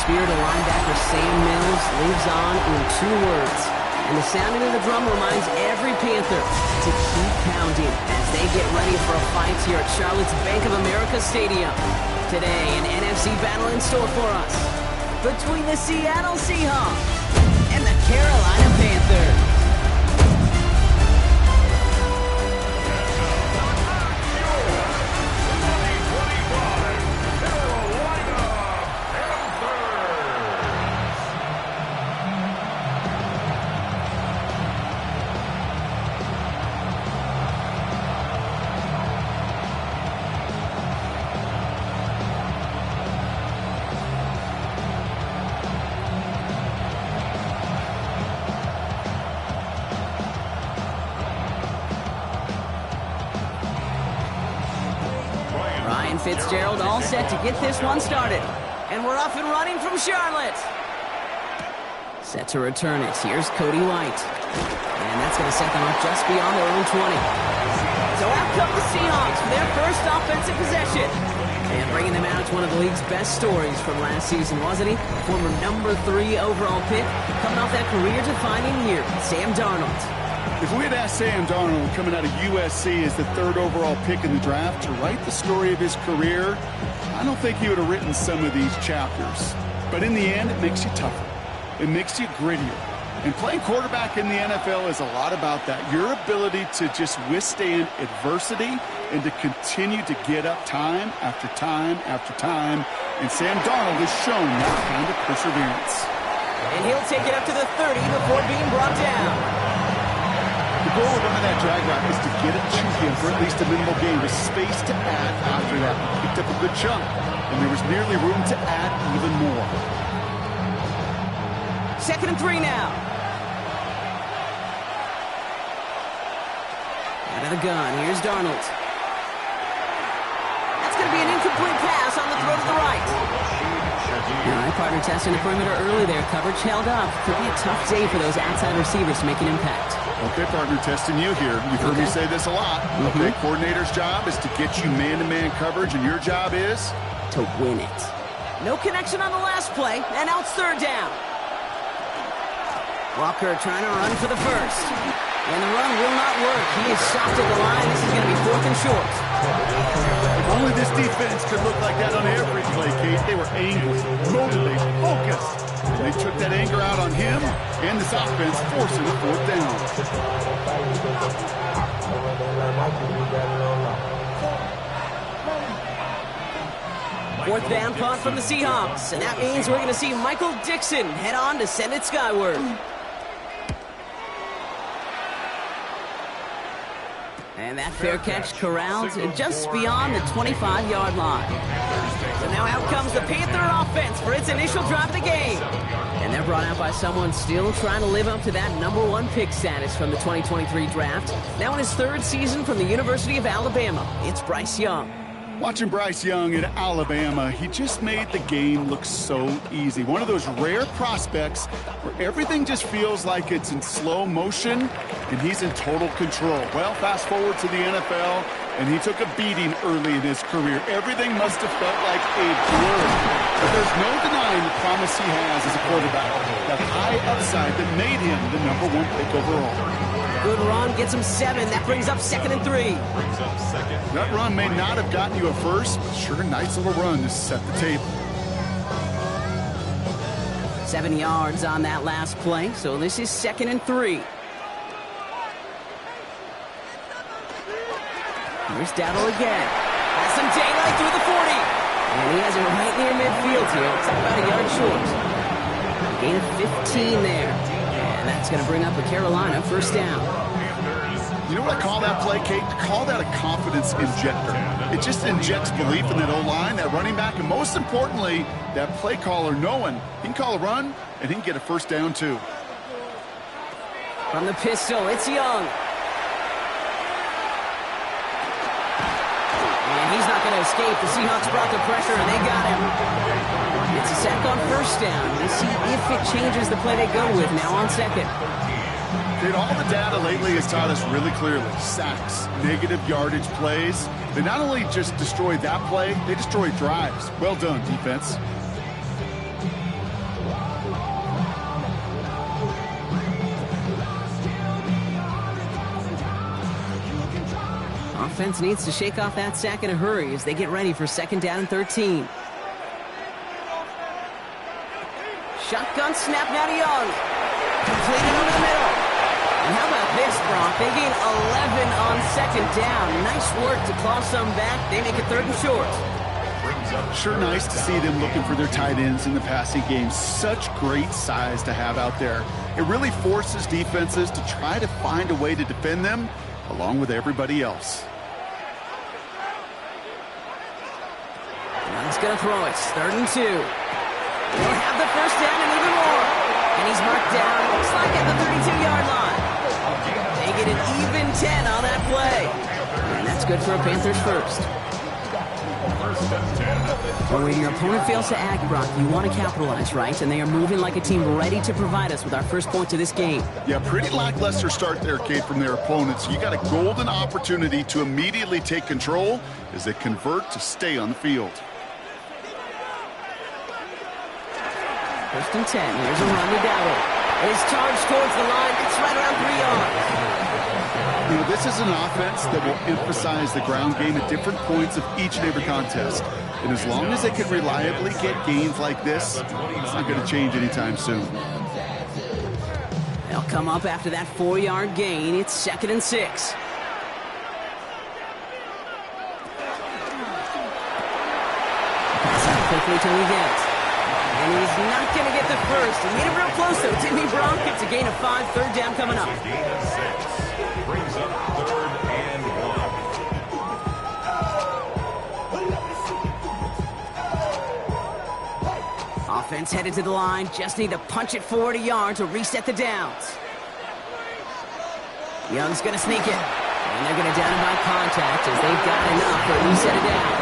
spirit of linebacker Sam Mills lives on in 2 words. And the sounding of the drum reminds every Panther to keep pounding as they get ready for a fight here at Charlotte's Bank of America Stadium. Today, an NFC battle in store for us between the Seattle Seahawks and the Carolina Panthers. Fitzgerald all set to get this one started. And we're off and running from Charlotte. Set to return it. Here's Cody White. And that's going to set them up just beyond their own 20. So out come the Seahawks for their first offensive possession. And bringing them out, it's one of the league's best stories from last season, wasn't he? Former number 3 overall pick, coming off that career-defining year, Sam Darnold. If we had asked Sam Darnold, coming out of USC as the 3rd overall pick in the draft, to write the story of his career, I don't think he would have written some of these chapters. But in the end, it makes you tougher. It makes you grittier. And playing quarterback in the NFL is a lot about that. Your ability to just withstand adversity and to continue to get up time after time after time. And Sam Darnold has shown that kind of perseverance. And he'll take it up to the 30 before being brought down. The goal of running that drag route is to get it cheeky for at least a minimal gain with space to add after that. He picked up a good chunk, and there was nearly room to add even more. 2nd and 3 now. Out of the gun, here's Darnold. That's going to be an incomplete pass on the throw to the right. All right, partner testing the perimeter early there. Coverage held up. Could be a tough day for those outside receivers to make an impact. Okay, partner, testing you here. You've heard me say this a lot. Okay, coordinator's job is to get you man-to-man coverage, and your job is? To win it. No connection on the last play, and now it's 3rd down. Walker trying to run for the first. And the run will not work. He is stopped at the line. This is going to be 4th and short. If only this defense could look like that on every play, Kate. They were angry, motivated, focused. And they took that anger out on him and this offense, forcing a 4th down. 4th down punt from the Seahawks. And that means we're going to see Michael Dixon head on to send it skyward. And that fair catch corralled just beyond the 25-yard line. So now out comes the Panther offense for its initial drive of the game. And they're brought out by someone still trying to live up to that number 1 pick status from the 2023 draft. Now in his 3rd season from the University of Alabama, it's Bryce Young. Watching Bryce Young at Alabama, he just made the game look so easy. One of those rare prospects where everything just feels like it's in slow motion and he's in total control. Well, fast forward to the NFL, and he took a beating early in his career. Everything must have felt like a blur. But there's no denying the promise he has as a quarterback. That high upside that made him the number 1 pick overall. Good run, gets him 7. That brings up 2nd and 3. That run may not have gotten you a first, but sure, nice little run to set the table. 7 yards on that last play, so this is 2nd and 3. Here's Dowdle again. Has some daylight through the 40. And he has it right near midfield here. It's about a yard short. A gain of 15 there. And that's going to bring up a Carolina 1st down. You know what I call that play, Kate? I call that a confidence injector. It just injects belief in that O-line, that running back, and most importantly, that play caller knowing he can call a run and he can get a 1st down too. From the pistol, it's Young. And he's not going to escape. The Seahawks brought the pressure and they got him. It's a sack on 1st down. We'll see if it changes the play they go with now on 2nd. Dude, all the data lately has taught us really clearly. Sacks, negative yardage plays. They not only just destroy that play, they destroy drives. Well done, defense. offense needs to shake off that sack in a hurry as they get ready for 2nd down and 13. Shotgun snap now to Young. Completed over the middle. And how about this, Brock? They gain 11 on 2nd down. Nice work to claw some back. They make it 3rd and short. Sure nice to see them looking for their tight ends in the passing game. Such great size to have out there. It really forces defenses to try to find a way to defend them along with everybody else. Young's going to throw it. 3rd and 2. He'll have the 1st down and even more. And he's marked down, looks like at the 32-yard line. They get an even 10 on that play. And that's good for a Panthers 1st. Well, when your opponent fails to act, Brock, you want to capitalize, right? And they are moving like a team ready to provide us with our first points of this game. Yeah, pretty lackluster start there, Kate, from their opponents. You got a golden opportunity to immediately take control as they convert to stay on the field. 1st and 10. Here's a run to Dowdle. And he's charged towards the line. It's right around 3 yards. You know, this is an offense that will emphasize the ground game at different points of each and every contest. And as long as they can reliably get gains like this, it's not going to change anytime soon. They'll come up after that 4-yard gain. It's 2nd and 6. Pass out quickly to Leggett. And he's not going to get the first. He made it real close, though, didn't he, Brock? It's a gain of 5, 3rd down coming up. Gain of 6. Brings up 3rd and 1. Offense headed to the line. Just need to punch it forward a yard to reset the downs. Young's going to sneak it. And they're going to down him by contact as they've got enough for a reset of downs.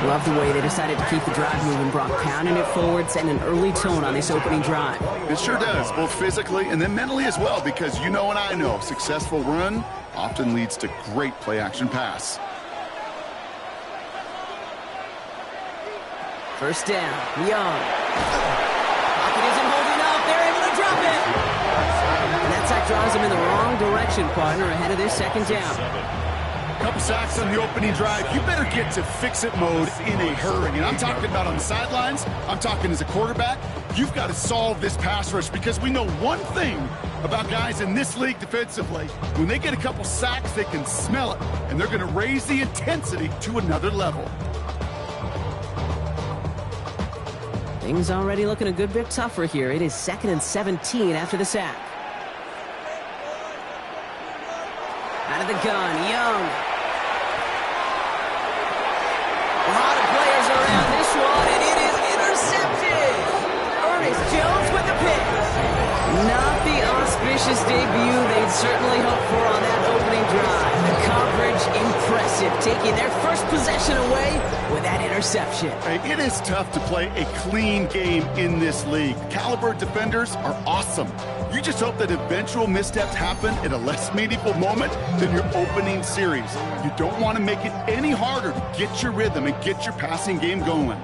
Love the way they decided to keep the drive moving, Brock. Pounding it forward, setting an early tone on this opening drive. It sure does, both physically and then mentally as well, because you know and I know, successful run often leads to great play-action pass. 1st down, Young. Pocket isn't holding up. They're able to drop it. And that sack drives them in the wrong direction, partner, ahead of this 2nd down. Couple sacks on the opening drive. You better get to fix-it mode in a hurry. And I'm talking about on the sidelines. I'm talking as a quarterback. You've got to solve this pass rush because we know one thing about guys in this league defensively. When they get a couple sacks, they can smell it, and they're going to raise the intensity to another level. Things already looking a good bit tougher here. It is 2nd and 17 after the sack. Out of the gun, Young. A lot of players around this one, and it is intercepted. Ernest Jones with the pick. Not the auspicious debut they'd certainly hoped for on that opening drive. The coverage impressive, taking their first possession away with that interception. Hey, it is tough to play a clean game in this league. Caliber defenders are awesome. You just hope that eventual missteps happen at a less meaningful moment than your opening series. You don't want to make it any harder to get your rhythm and get your passing game going.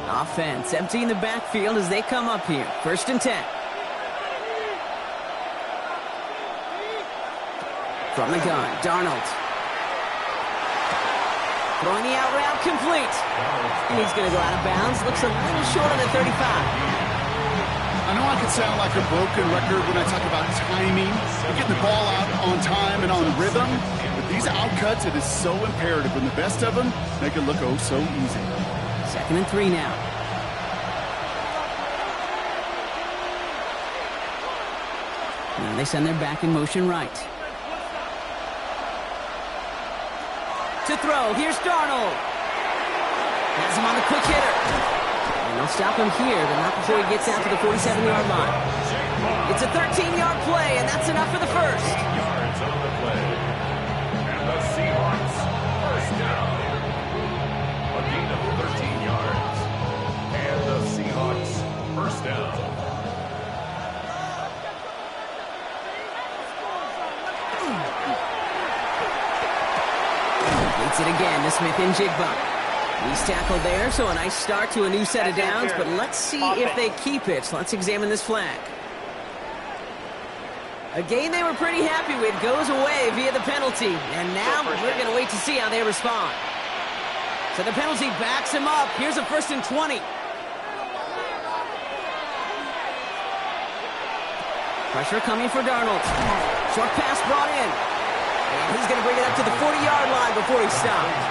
Offense emptying the backfield as they come up here. 1st and 10. From the gun, Darnold. Throwing the out route complete. And he's going to go out of bounds. Looks a little short on the 35. I know I can sound like a broken record when I talk about timing and getting the ball out on time and on rhythm, but these out cuts, it is so imperative, and the best of them make it look oh so easy. 2nd and 3 now. Now they send their back in motion right. To throw, here's Darnold. Has him on the quick hitter. And they'll stop him here, but not before he gets out to the 47-yard line. It's a 13-yard play, and that's enough for the first. 13 yards on the play. And the Seahawks, 1st down. A gain of 13 yards. And the Seahawks, 1st down. Fakes it again to Smith and Jigba. He's tackled there, so a nice start to a new set of downs, but let's see if they keep it. Let's examine this flag. A game they were pretty happy with goes away via the penalty, and now we're going to wait to see how they respond. So the penalty backs him up. Here's a 1st and 20. Pressure coming for Darnold. Short pass brought in. And he's going to bring it up to the 40-yard line before he stops.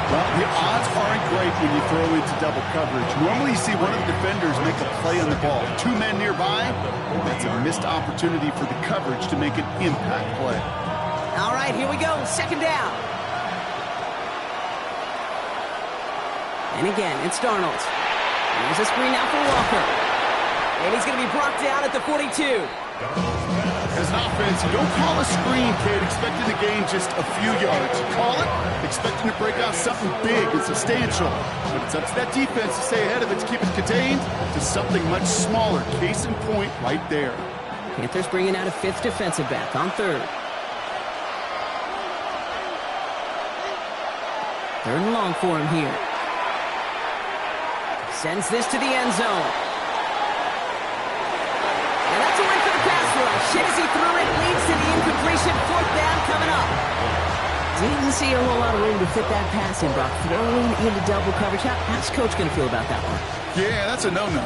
Well, the odds aren't great when you throw into double coverage. Normally you see one of the defenders make a play on the ball. 2 men nearby, that's a missed opportunity for the coverage to make an impact play. All right, here we go. 2nd down. And again, it's Darnold. Here's a screen now for Walker. And he's going to be brought down at the 42. As an offense, you don't call a screen, kid, expecting to gain just a few yards. You call it expecting to break out something big and substantial. But it's up to that defense to stay ahead of it, to keep it contained to something much smaller. Case in point right there. Panthers bringing out a 5th defensive back on 3rd. 3rd and long for him here. Sends this to the end zone. And that's a win for the pass rush. As he threw it, leads to the incompletion. 4th down coming up. Didn't see a whole lot of room to fit that pass in, Brock. Throwing into double coverage. How's Coach going to feel about that one? Yeah, that's a no-no.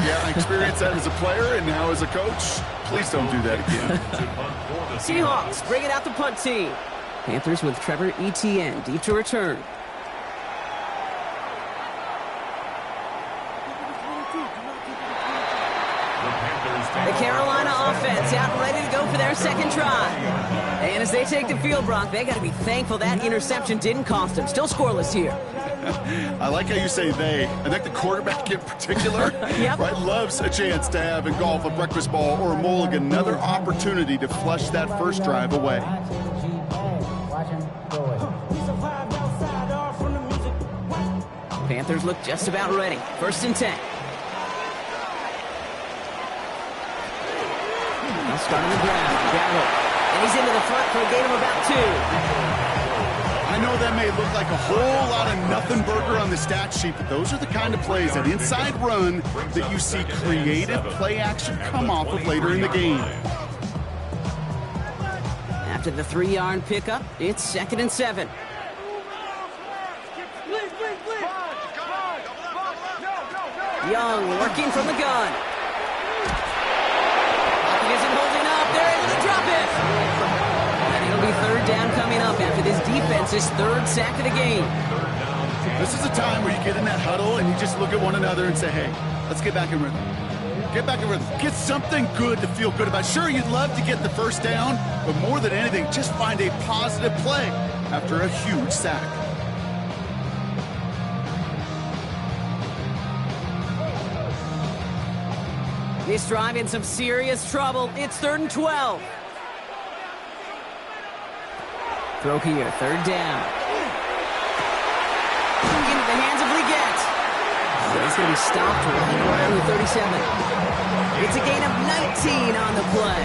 Yeah, I experienced that as a player and now as a coach. Please don't do that again. Seahawks bringing out the punt team. Panthers with Trevor Etienne deep to return. The Carolina offense out and ready to go for their 2nd try. And as they take the field, Brock, they got to be thankful that interception didn't cost them. Still scoreless here. I like how you say they. I think the quarterback in particular Yep. right, loves a chance to have in golf a breakfast ball or a mulligan, another opportunity to flush that first drive away. Panthers look just about ready. 1st and 10. Now starting the ground. Gallup. And he's into the front for a gain of about 2. I know that may look like a whole lot of nothing burger on the stat sheet, but those are the kind of plays, that inside run, that you see creative play action come off of later in the game. After the 3-yard pickup, it's 2nd and 7. Young working from the gun. Pocket isn't holding up. They're able to drop it. And it'll be 3rd down coming up after this defense's 3rd sack of the game. This is a time where you get in that huddle and you just look at one another and say, hey, let's get back in rhythm. Get back in rhythm. Get something good to feel good about. Sure, you'd love to get the 1st down, but more than anything, just find a positive play after a huge sack. This drive in some serious trouble. It's 3rd and 12. Throw here, 3rd down. Into the hands of Leggett. He's going to be stopped right around the 37. It's a gain of 19 on the play.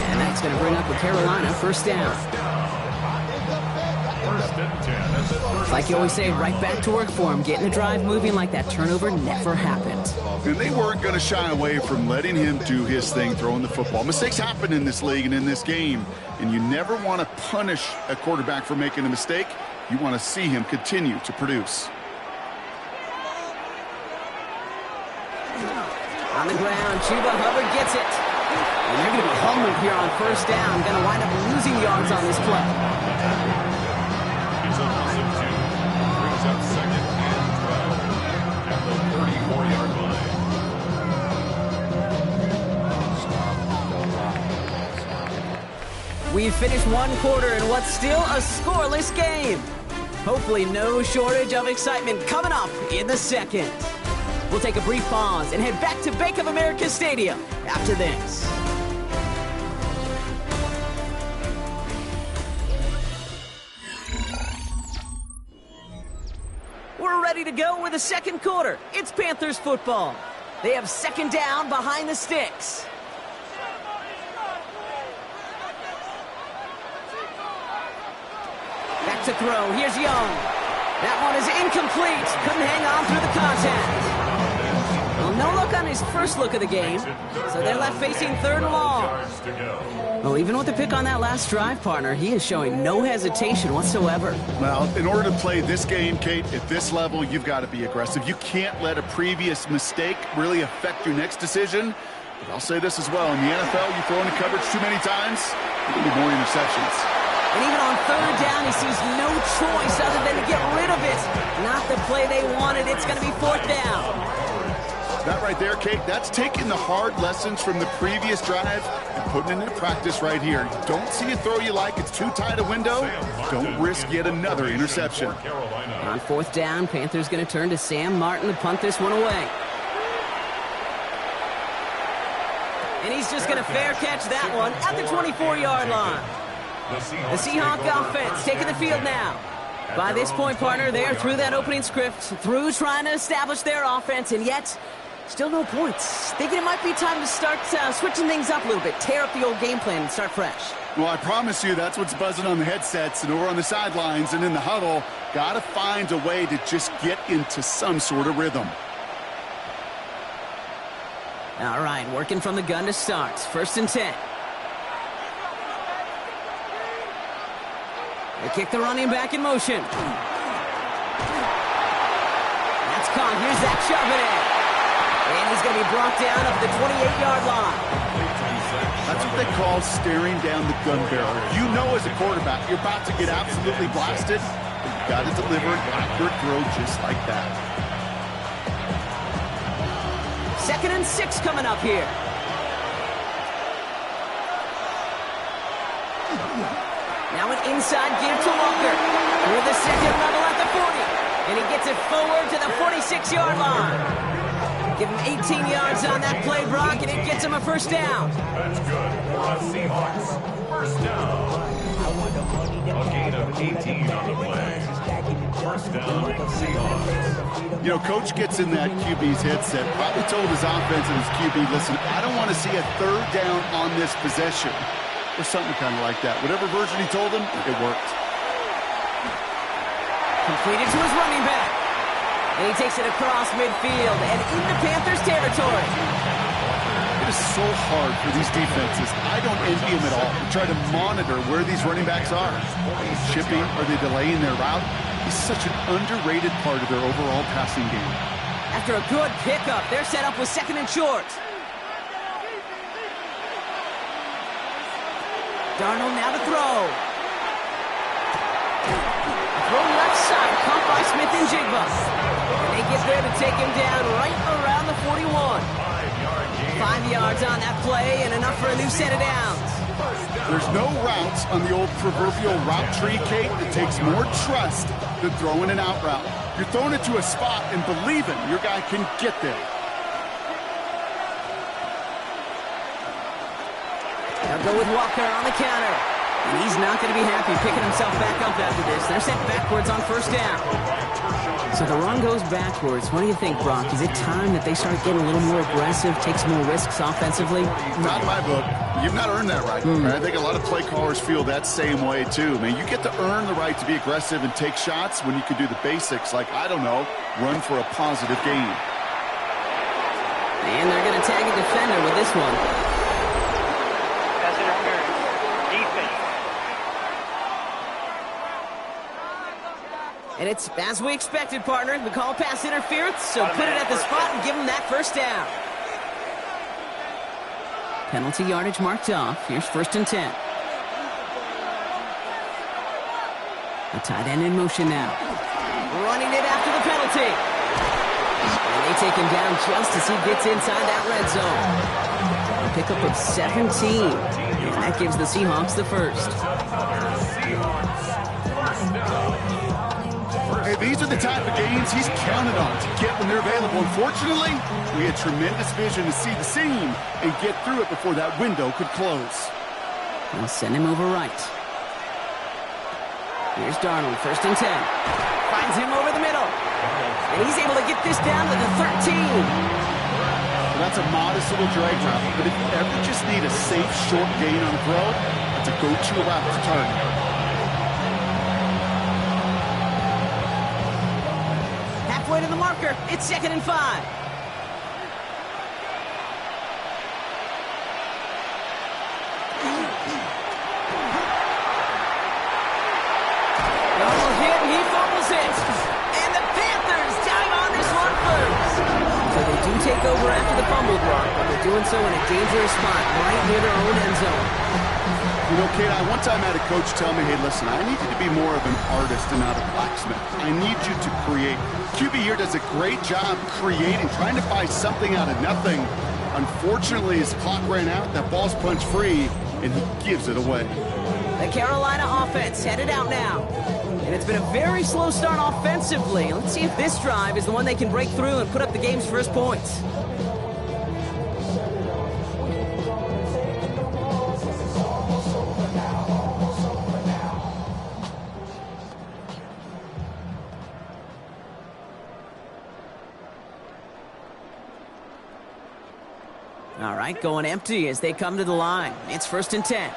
And that's going to bring up the Carolina 1st down. 1st and 10. Like you always say, right back to work for him. Getting the drive moving like that turnover never happened. And they weren't going to shy away from letting him do his thing, throwing the football. Mistakes happen in this league and in this game, and you never want to punish a quarterback for making a mistake. You want to see him continue to produce. On the ground, Chuba Hubbard gets it. And they're going to be humbled here on 1st down. Going to wind up losing yards on this play. It's a loss of 2. Brings up 2nd and 12 at the 34-yard line. We've finished 1 quarter in what's still a scoreless game. Hopefully no shortage of excitement coming up in the 2nd. We'll take a brief pause and head back to Bank of America Stadium after this. We're ready to go with the 2nd quarter. It's Panthers football. They have 2nd down behind the sticks. back to throw. Here's Young. That one is incomplete. Couldn't hang on through the contact. Well, no look on his first look of the game, so they're left facing third and long. Well, even with the pick on that last drive, partner, he is showing no hesitation whatsoever. Well, in order to play this game, Kate, at this level, you've got to be aggressive. You can't let a previous mistake really affect your next decision. But I'll say this as well. In the NFL, you throw into coverage too many times, there'll be more interceptions. And even on third down, he sees no choice other than to get rid of it. Not the play they wanted. It's going to be fourth down. That right there, Kate, that's taking the hard lessons from the previous drive and putting it into practice right here. Don't see a throw you like. It's too tight a window. Don't risk yet another interception. On fourth down, Panthers going to turn to Sam Martin to punt this one away. And he's just going to fair catch that one at the 24-yard line. The Seahawks offense taking the field now. By this point, partner, they are through that opening script, through trying to establish their offense, and yet still no points. Thinking it might be time to start switching things up a little bit, tear up the old game plan and start fresh. Well, I promise you that's what's buzzing on the headsets and over on the sidelines and in the huddle. Got to find a way to just get into some sort of rhythm. All right, working from the gun to start. First and 10. They kick the running back in motion. That's caught. Here's Zach Charbonnet. And he's going to be brought down up the 28-yard line. That's what they call staring down the gun barrel. You know as a quarterback, you're about to get absolutely blasted, but you've got to deliver an accurate throw just like that. 2nd and 6 coming up here. Now an inside give to Walker. With the second level at the 40. And he gets it forward to the 46-yard line. Give him 18 yards on that play, Brock, and it gets him a first down. That's good for the Seahawks. First down. A gain of 18 on the play. First down, Seahawks. You know, Coach gets in that QB's headset, probably told his offense and his QB, listen, I don't want to see a third down on this possession. Or something kind of like that. Whatever version he told him, it worked. Completed to his running back. And he takes it across midfield and into Panthers territory. It is so hard for these defenses. I don't envy them at all. They try to monitor where these running backs are. Are they chipping? Are they delaying their route? He's such an underrated part of their overall passing game. After a good pickup, they're set up with 2nd and short. Darnold now to throw. Throw left side, caught by Smith and Jigba. And they get there to take him down right around the 41. 5 yards on that play and enough for a new set of downs. There's no routes on the old proverbial route tree, Kate, that takes more trust than throwing an out route. You're throwing it to a spot and believing your guy can get there. They'll go with Walker on the counter. And he's not going to be happy picking himself back up after this. They're sent backwards on first down. So the run goes backwards. What do you think, Brock? Is it time that they start getting a little more aggressive, take some more risks offensively? Not in my book. You've not earned that right. I think a lot of play callers feel that same way, too. Man, you get to earn the right to be aggressive and take shots when you can do the basics, like, I don't know, run for a positive gain. And they're going to tag a defender with this one. Pass interference. Defense. And it's as we expected, partner. We call pass interference, so put it at the spot and give them that first down. Penalty yardage marked off. Here's 1st and 10. A tight end in motion now. Running it after the penalty. And they take him down just as he gets inside that red zone. A pickup of 17. And that gives the Seahawks the first. Hey, these are the type of games he's counted on to get when they're available. Unfortunately, we had tremendous vision to see the seam and get through it before that window could close. They'll send him over right. Here's Darnold, 1st and 10. Finds him over the middle. And he's able to get this down to the 13. Well, that's a modest little drag route, but if you ever just need a safe, short gain on a throw, that's a go-to route to target. the marker. It's 2nd and 5. Double hit, he fumbles it. And the Panthers time on this one first. So they do take over after the fumble block, but they're doing so in a dangerous spot right near their own end zone. You know, Kate, I one time had a coach tell me, hey, listen, I need you to be more of an artist and not a blacksmith. I need you to create. QB here does a great job creating, trying to find something out of nothing. Unfortunately, his clock ran out, that ball's punched free, and he gives it away. The Carolina offense headed out now. And it's been a very slow start offensively. Let's see if this drive is the one they can break through and put up the game's first points. All right, going empty as they come to the line. It's 1st and 10.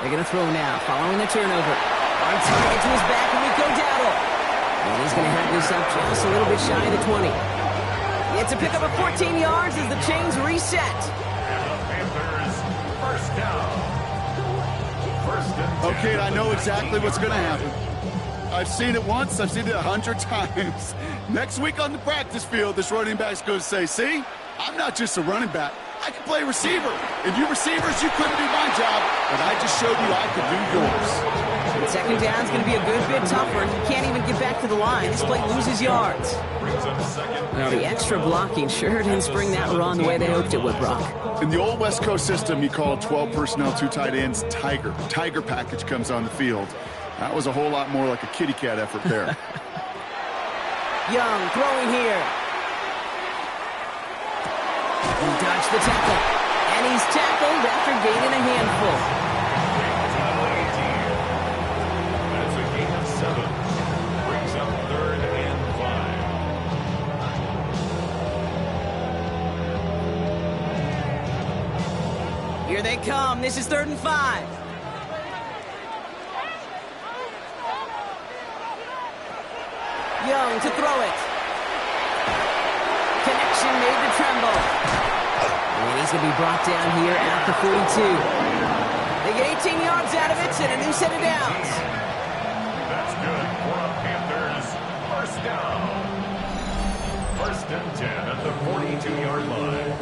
They're going to throw now, following the turnover. On target to his back, and we go Dowdle. And he's going to have this up just a little bit shy of the 20. It's a pickup of 14 yards as the chains reset. And the Panthers, first down. First and 10. Okay, I know exactly what's going to happen. I've seen it once, I've seen it 100 times. Next week on the practice field, this running back's going to say, see, I'm not just a running back. I can play receiver. And you receivers, you couldn't do my job, but I just showed you I could do yours. And 2nd down's going to be a good bit tougher. He can't even get back to the line. This play loses yards. Now, the extra blocking sure didn't spring that run the way they hoped it would, Brock. In the old West Coast system, you call 12 personnel, 2 tight ends, Tiger. Tiger package comes on the field. That was a whole lot more like a kitty cat effort there. Young throwing here. He dodged the tackle. And he's tackled after gaining a handful. That's a gain of 7. Brings up 3rd and 5. Here they come. This is 3rd and 5. Young to throw it. Connection made to Tremble. And he's going to be brought down here at the 42. They get 18 yards out of it and a new set of downs. That's good for the Panthers. First down. 1st and 10 at the 42-yard line.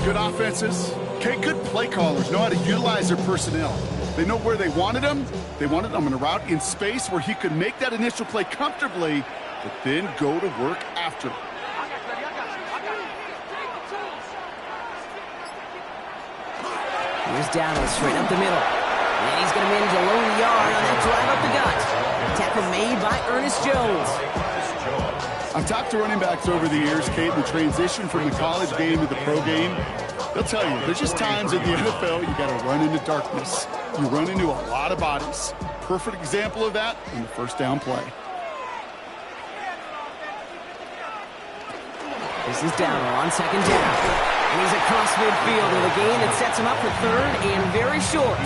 Good offenses. Okay, good play callers know how to utilize their personnel. They know where they wanted him. They wanted him on a route in space where he could make that initial play comfortably, but then go to work after. Here's Dowdle straight up the middle. And he's going to manage a lone yard on that drive up the gut. Tackle made by Ernest Jones. I've talked to running backs over the years, Kate, the transition from the college game to the pro game. They'll tell you, there's just times in the NFL you got to run into darkness. You run into a lot of bodies. Perfect example of that in the 1st down play. This is Dowdle on 2nd down. And he's across midfield with a gain that sets him up for 3rd and very short.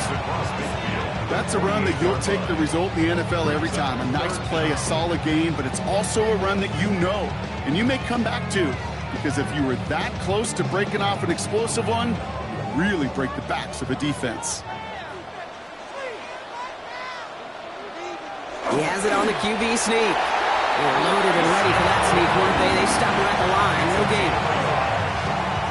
That's a run that you'll take the result in the NFL every time. A nice play, a solid game, but it's also a run that you know and you may come back to. Because if you were that close to breaking off an explosive one, you really break the backs of a defense. He has it on the QB sneak. They were loaded and ready for that sneak, weren't they? They stopped him at the line. No gain.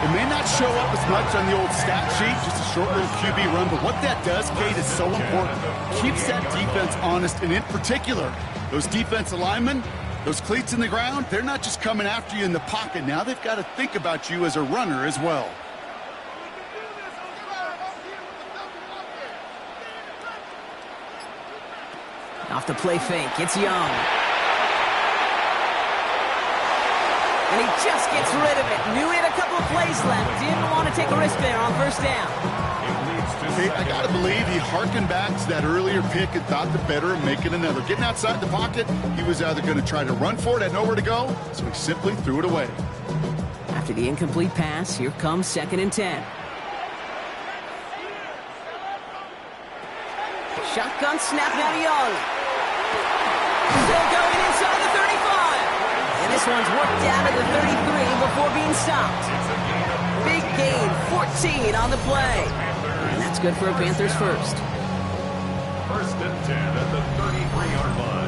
It may not show up as much on the old stat sheet, just a short little QB run, but what that does, Kate, is so important. Keeps that defense honest, and in particular, those defensive linemen, those cleats in the ground, they're not just coming after you in the pocket. Now they've got to think about you as a runner as well. Off the play fake, it's Young. And he just gets rid of it. Knew he had a couple of plays left. Didn't want to take a risk there on 1st down. Hey, I got to believe he harkened back to that earlier pick and thought the better of making another. Getting outside the pocket, he was either going to try to run for it, had nowhere to go, so he simply threw it away. After the incomplete pass, here comes 2nd and 10. Shotgun snap now to Young. Still going inside the 35. And this one's worked down to the 33 before being stopped. Big gain, 14 on the play. And that's good for a Panthers first. First and 10 at the 33-yard line.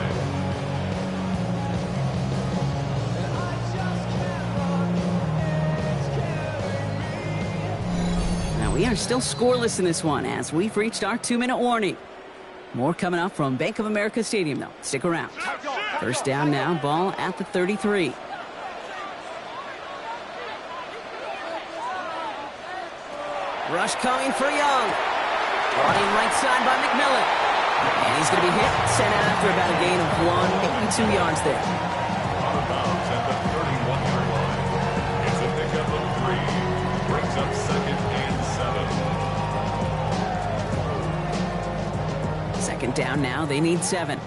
We are still scoreless in this one as we've reached our 2-minute warning. More coming up from Bank of America Stadium, though. Stick around. First down now, ball at the 33. Rush coming for Young. Brought in right side by McMillan. And he's going to be hit, sent out after about a gain of 1, maybe 2 yards there. Out of bounds at the 31-yard line. It's a pickup of 3. Brings up second and 7. Second down now, they need 7.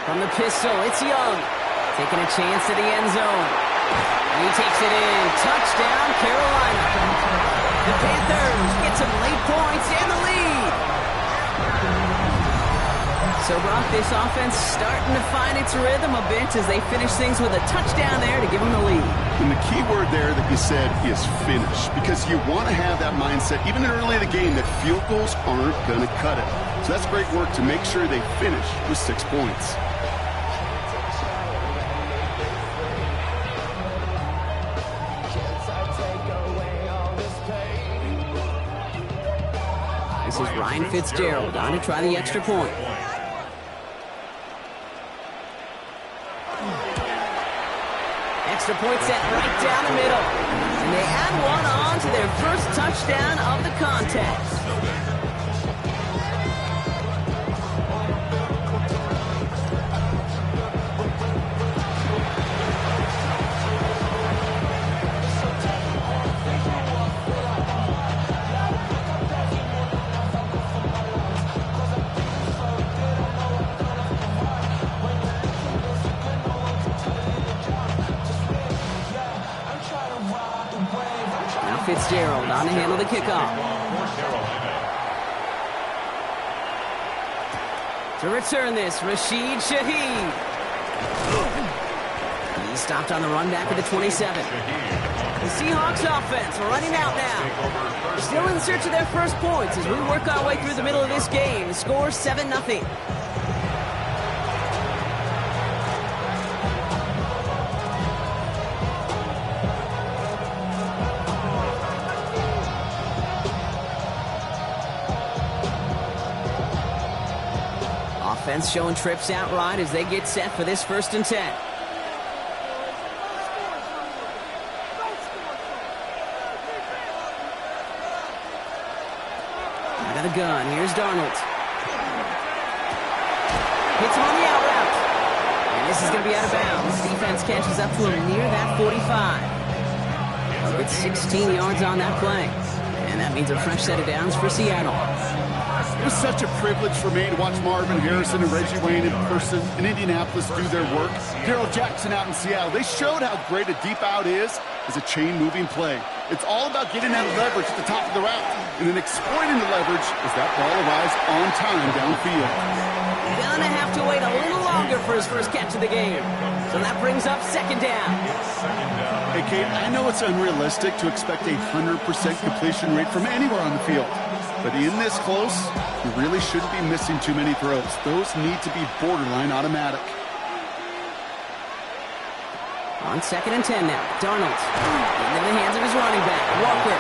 From the pistol, it's Young. Taking a chance to the end zone. And he takes it in. Touchdown, Carolina. The Panthers get some late points and the lead. So, Brock, this offense starting to find its rhythm a bit as they finish things with a touchdown there to give them the lead. And the key word there that you said is finish, because you want to have that mindset, even early in the game, that field goals aren't going to cut it. So that's great work to make sure they finish with 6 points. This is Ryan Fitzgerald on to try the extra point. Extra point set right down the middle. And they add one on to their first touchdown of the contest. Fitzgerald on to handle the kickoff. To return this, Rashid Shaheed. He's stopped on the run back at the 27. The Seahawks offense running out now. Still in search of their first points as we work our way through the middle of this game. The score 7-0. Offense showing trips out right as they get set for this 1st and 10. Out of the gun, here's Darnold. Hits him on the out route. And this is going to be out of bounds. Defense catches up to him near that 45. They'll get 16 yards on that play. And that means a fresh set of downs for Seattle. It was such a privilege for me to watch Marvin Harrison and Reggie Wayne in person in Indianapolis do their work. Darrell Jackson out in Seattle. They showed how great a deep out is as a chain-moving play. It's all about getting that leverage at the top of the route and then exploiting the leverage as that ball arrives on time downfield. Gonna have to wait a little longer for his first catch of the game. So that brings up 2nd down. Hey, Kate, I know it's unrealistic to expect a 100% completion rate from anywhere on the field. But in this close, you really shouldn't be missing too many throws. Those need to be borderline automatic. On 2nd and 10 now, Darnold into the hands of his running back, Walker.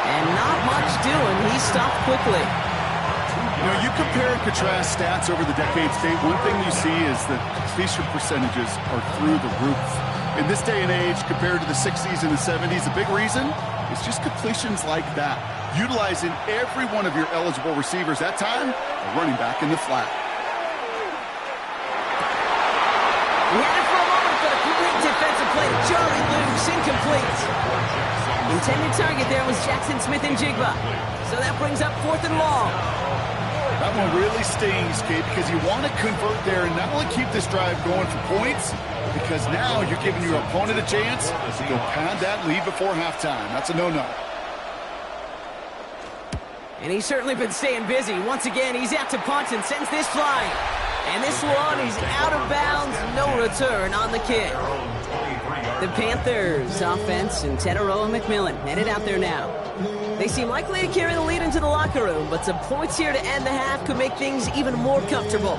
And not much doing. He stopped quickly. You know, you compare and contrast stats over the decades, Dave. One thing you see is that completion percentages are through the roof. In this day and age, compared to the 60s and the 70s, the big reason is just completions like that. Utilizing every one of your eligible receivers. That time, a running back in the flat. He had it for a moment, but a complete defensive play to Charlie Luke's incomplete. Intended target there was Jackson Smith-Njigba. So that brings up 4th and long. That one really stings, Kate, because you want to convert there and not only keep this drive going for points, because now you're giving your opponent a chance to go pad that lead before halftime. That's a no-no. And he's certainly been staying busy. Once again, he's out to punt and sends this flying. And this one, he's out of bounds. No return on the kick. The Panthers offense and Tedero and McMillan headed out there now. They seem likely to carry the lead into the locker room, but some points here to end the half could make things even more comfortable.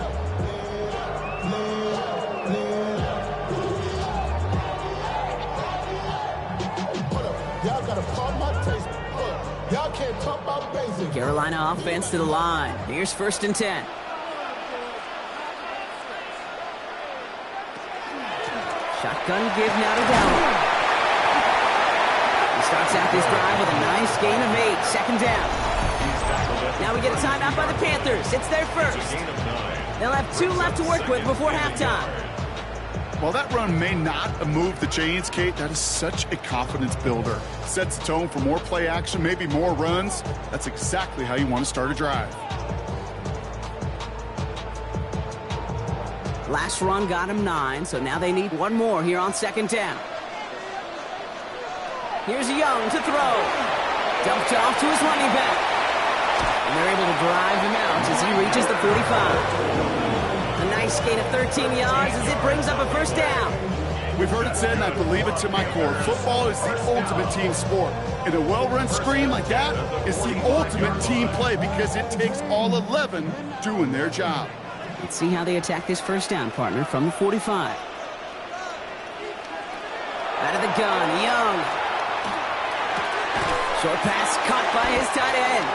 Carolina offense to the line. Here's 1st and 10. Shotgun give now to Dowell. He starts out this drive with a nice gain of 8. 2nd down. Now we get a timeout by the Panthers. It's their first. They'll have 2 left to work with before halftime. While that run may not have moved the chains, Kate, that is such a confidence builder. Sets the tone for more play action, maybe more runs. That's exactly how you want to start a drive. Last run got him 9, so now they need 1 more here on 2nd down. Here's Young to throw. Dumped off to his running back. And they're able to drive him out as he reaches the 45. A nice gain of 13 yards as it brings up a 1st down. We've heard it said, and I believe it to my core, football is the ultimate team sport. And a well-run screen like that is the ultimate team play because it takes all 11 doing their job. Let's see how they attack this 1st down, partner, from the 45. Out of the gun, Young. Short pass caught by his tight end.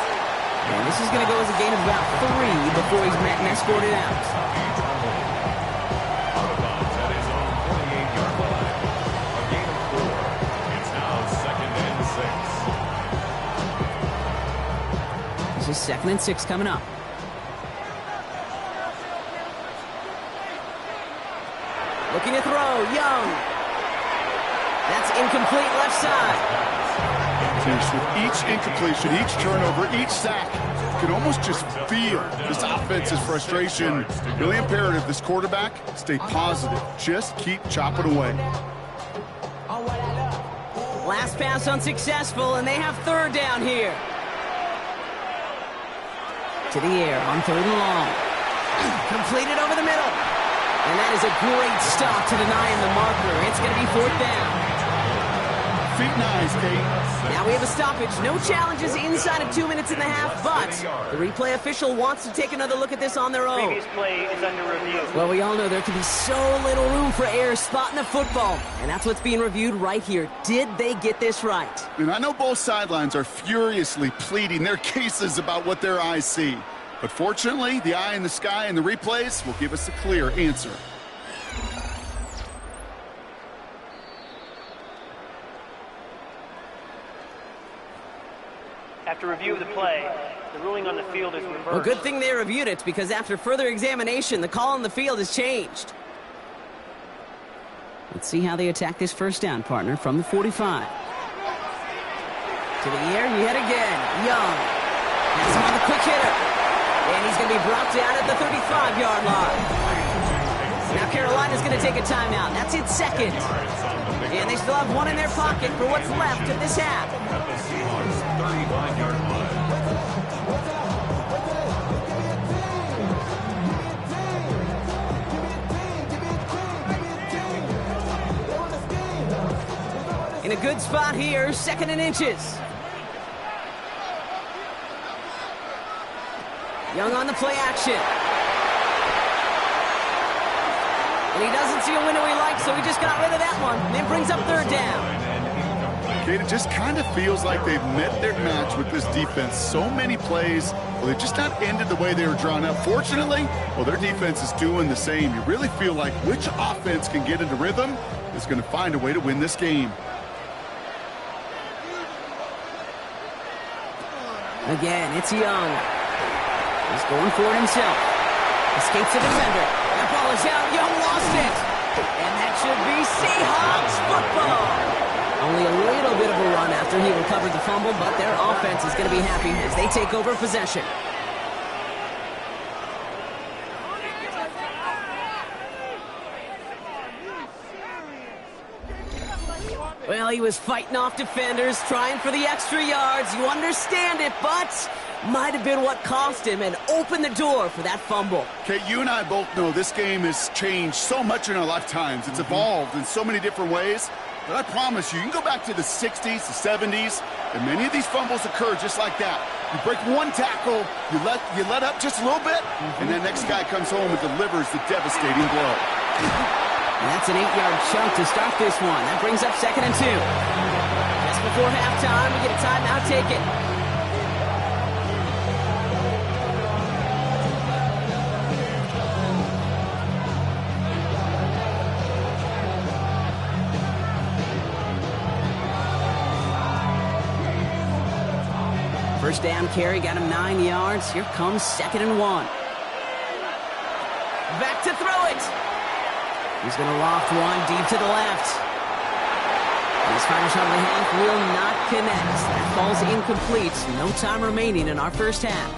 And this is going to go as a gain of about 3 before he's met and escorted out. This is 2nd and 6 coming up. Looking to throw, Young. That's incomplete left side. Finish with each incompletion, each turnover, each sack. You can almost just feel this offense's frustration. Really imperative, this quarterback, stay positive. Just keep chopping away. Last pass unsuccessful, and they have 3rd down here. To the air on 3rd and long. Completed over the middle. And that is a great stop to denying the marker. It's going to be 4th down. Feet nice, Kate. Now we have a stoppage. No challenges inside of 2 minutes and a half, but the replay official wants to take another look at this on their own. Previous play is under review. Well, we all know there can be so little room for error spotting the football, and that's what's being reviewed right here. Did they get this right? And I know both sidelines are furiously pleading their cases about what their eyes see. But fortunately, the eye in the sky and the replays will give us a clear answer. After review of the play, the ruling on the field is reversed. Well, good thing they reviewed it, because after further examination, the call on the field has changed. Let's see how they attack this 1st down, partner, from the 45. To the air, yet again. Young has him on the quick hitter. And he's going to be brought down at the 35-yard line. Now Carolina's going to take a timeout. That's its 2nd. And they still have 1 in their pocket for what's left of this half. In a good spot here, 2nd and inches. Young on the play action. And he doesn't see a window he likes, so he just got rid of that one. And it brings up 3rd down. Kate, it just kind of feels like they've met their match with this defense. So many plays, well, they've just not ended the way they were drawn up. Fortunately, well, their defense is doing the same. You really feel like which offense can get into rhythm is going to find a way to win this game. Again, it's Young. He's going for it himself. Escapes the defender. That ball is out. Young lost it. And that should be Seahawks football. Only a little bit of a run after he recovered the fumble, but their offense is going to be happy as they take over possession. Well, he was fighting off defenders, trying for the extra yards. You understand it, but might have been what cost him and opened the door for that fumble. Okay, you and I both know this game has changed so much in our lifetimes. It's evolved in so many different ways. But I promise you can go back to the 60s, the 70s, and many of these fumbles occur just like that. You break one tackle, you let up just a little bit, and that next guy comes home and delivers the devastating blow. And that's an 8-yard chunk to start this one. That brings up 2nd and 2. Just before halftime, we get a timeout taken. First down carry, got him 9 yards. Here comes 2nd and 1. Back to throw it. He's going to loft one deep to the left. And his final shot of the half will not connect. That falls incomplete. No time remaining in our first half.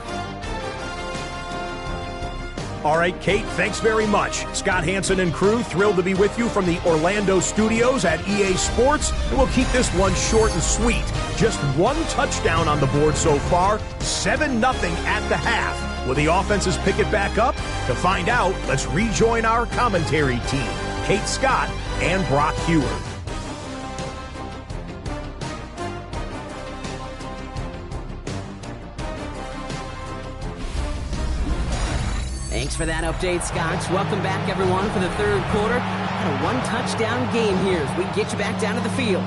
All right, Kate, thanks very much. Scott Hansen and crew, thrilled to be with you from the Orlando studios at EA Sports. And we'll keep this one short and sweet. Just one touchdown on the board so far, 7-0 at the half. Will the offenses pick it back up? To find out, let's rejoin our commentary team, Kate Scott and Brock Hewer. Thanks for that update, Scott. Welcome back, everyone, for the third quarter. And a one-touchdown game here as we get you back down to the field.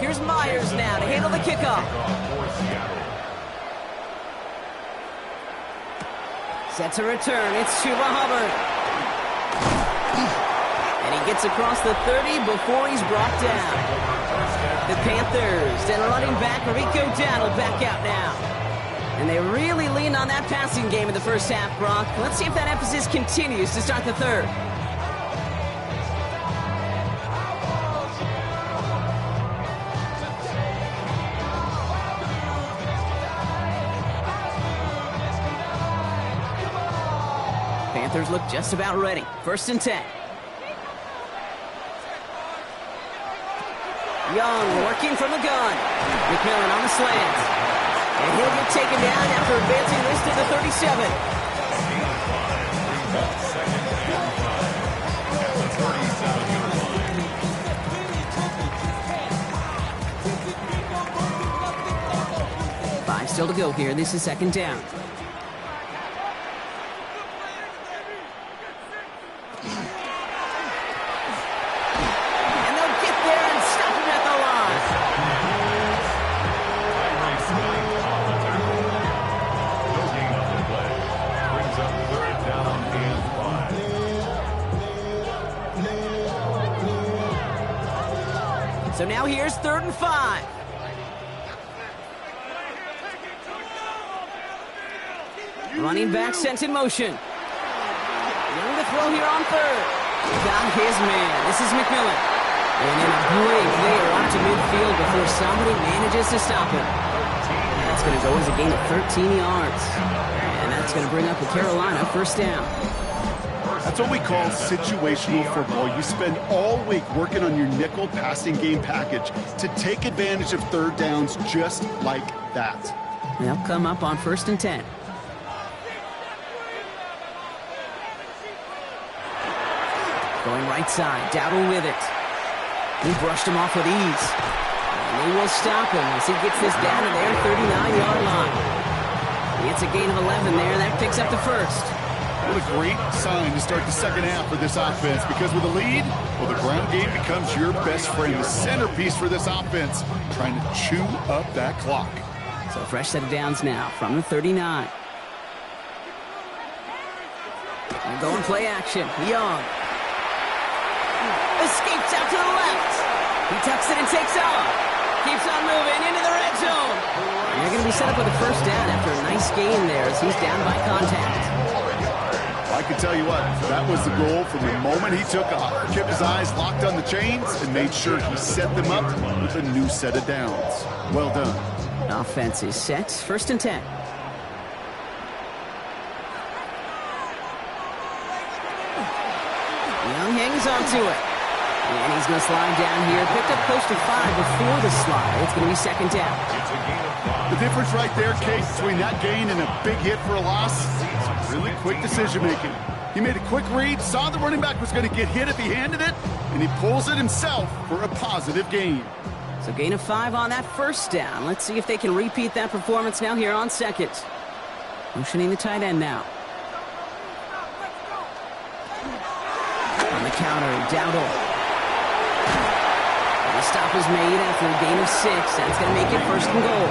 Here's Myers now to handle the kickoff. Set to return, it's Chuba Hubbard. And he gets across the 30 before he's brought down. The Panthers and running back Rico Dowdle back out now. And they really leaned on that passing game in the first half, Brock. Let's see if that emphasis continues to start the third. Panthers look just about ready. 1st and 10. Young working from the gun. McMillan on the slant. And he'll get taken down after advancing this to the 37. Five still to go here. This is 2nd down. So now here's 3rd and 5. Running back sent in motion. Young to throw here on 3rd. Got his man. This is McMillan. And then a great player out to midfield before somebody manages to stop him. That's going to go as a gain of 13 yards. And that's going to bring up the Carolina 1st down. That's what we call situational football. You spend all week working on your nickel passing game package to take advantage of 3rd downs just like that. They'll come up on 1st and 10. Going right side, Dowdle with it. He brushed him off with ease. And they will stop him as he gets this down to their 39-yard line. It's a gain of 11 there. That picks up the 1st. What a great sign to start the second half for this offense, because with a lead, well, the ground game becomes your best friend, the centerpiece for this offense, trying to chew up that clock. So a fresh set of downs now from the 39. And going play action. Young. Escapes out to the left. He tucks it and takes off. Keeps on moving into the red zone. And they're going to be set up with a 1st down after a nice gain there as he's down by contact. I can tell you what, that was the goal from the moment he took off. Kept his eyes locked on the chains and made sure he set them up with a new set of downs. Well done. Offense is set. 1st and 10. hangs onto it. And he's going to slide down here. Picked up close to 5 before the slide. It's going to be second down. It's a gain of 5. The difference right there, Kate, between that gain and a big hit for a loss, is really quick decision-making. He made a quick read, saw the running back was going to get hit if he handed it, and he pulls it himself for a positive gain. So gain of 5 on that first down. Let's see if they can repeat that performance now here on second. Motioning the tight end now. On the counter, Dowdle. The stop is made after a gain of 6. That's going to make it first and goal.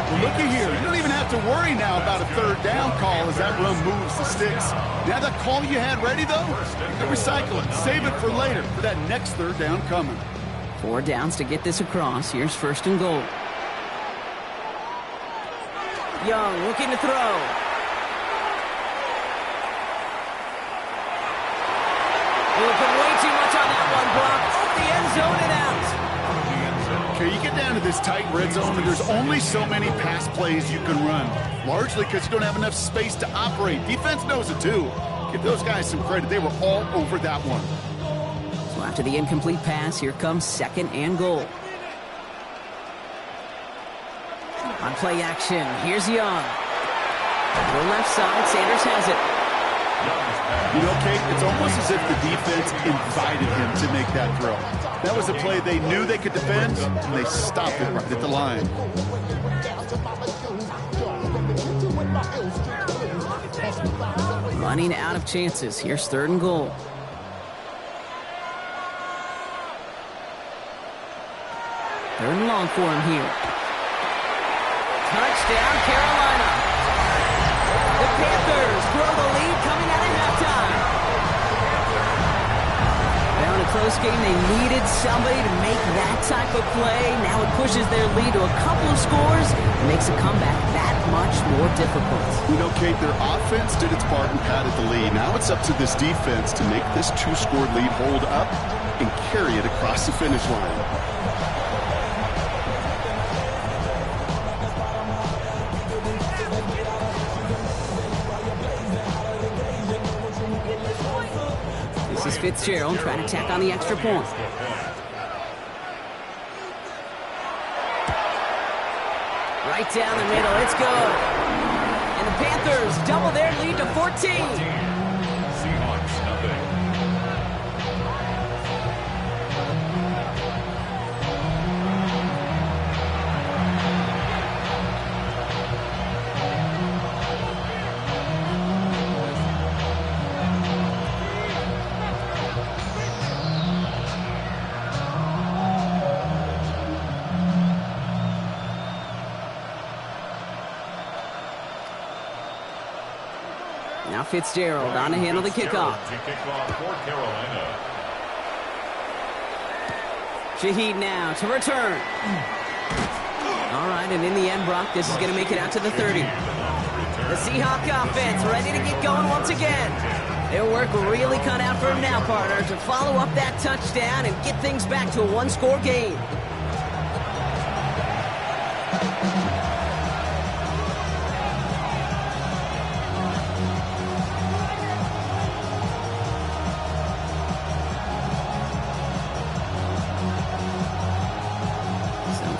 Well, looky here. You don't even have to worry now about a third down call as that run moves the sticks. Now that call you had ready, though, you can recycle it. Save it for later for that next third down coming. 4 downs to get this across. Here's first and goal. Young looking to throw. He'll put way too much on that one block. Off the end zone and out. Okay, you get down to this tight red zone, and there's only so many pass plays you can run, largely because you don't have enough space to operate. Defense knows it, too. Give those guys some credit. They were all over that one. So after the incomplete pass, here comes second and goal. On play action, here's Young. To the left side, Sanders has it. You know, Kate, it's almost as if the defense invited him to make that throw. That was a play they knew they could defend, and they stopped it right at the line. Running out of chances. Here's third and goal. Third and long for him here. Touchdown, Carolina. The Panthers grow the lead coming out of halftime. Now in a close game, they needed somebody to make that type of play. Now it pushes their lead to a couple of scores and makes a comeback that much more difficult. You know, Kate, their offense did its part and padded the lead. Now it's up to this defense to make this 2-score lead hold up and carry it across the finish line. This is Fitzgerald trying to tack on the extra point. Right down the middle, it's good. And the Panthers double their lead to 14. Seahawks, nothing. Now Fitzgerald on to handle the kickoff. To kick off for Carolina. Shaheed now to return. All right, and in the end, Brock, this is going to make it out to the 30. The Seahawk offense ready to get going once again. Their work really cut out for them now, partner, to follow up that touchdown and get things back to a one-score game.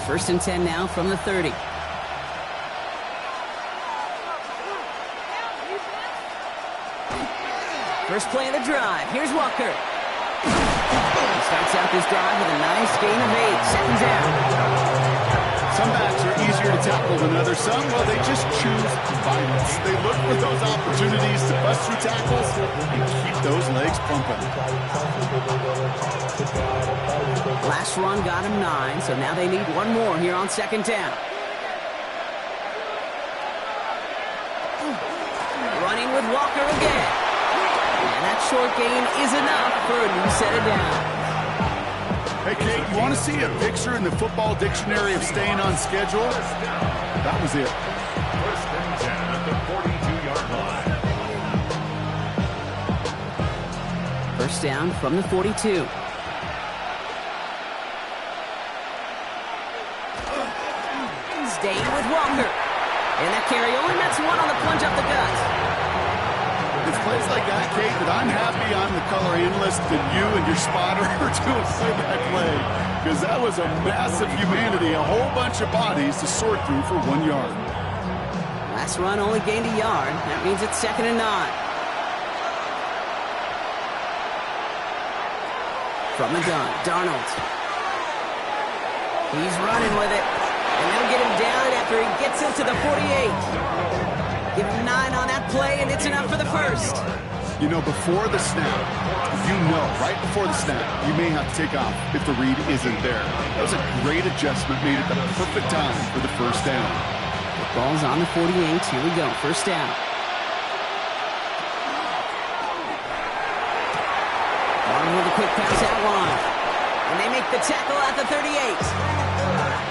First and 10 now from the 30. First play of the drive. Here's Walker. He starts out this drive with a nice gain of 8. Second down. Some backs are easier to tackle than others. Some, well, they just choose violence. They look for those opportunities to bust through tackles and keep those legs pumping. Last run got him 9, so now they need one more here on second down. Running with Walker again. And that short gain is enough for a new set of downs. Hey, Kate, you want to see a picture in the football dictionary of staying on schedule? That was it. First and 10 at the 42-yard line. First down from the 42. Staying with Walker. And that carry only nets one on the plunge up the gut. It's plays times like that, Kate, that I'm happy I'm the color analyst and you and your spotter are doing play-by play, because that was a massive humanity, a whole bunch of bodies to sort through for 1 yard. Last run only gained a yard. That means it's 2nd and 9. From the gun, Darnold. He's running with it. And they'll get him down after he gets into the 48. Give him 9 on that play, and it's enough for the first. You know, before the snap, right before the snap, you may have to take off if the read isn't there. That was a great adjustment made at the perfect time for the first down. The ball's on the 48. Here we go. First down. Arnold with a quick pass out wide. And they make the tackle at the 38.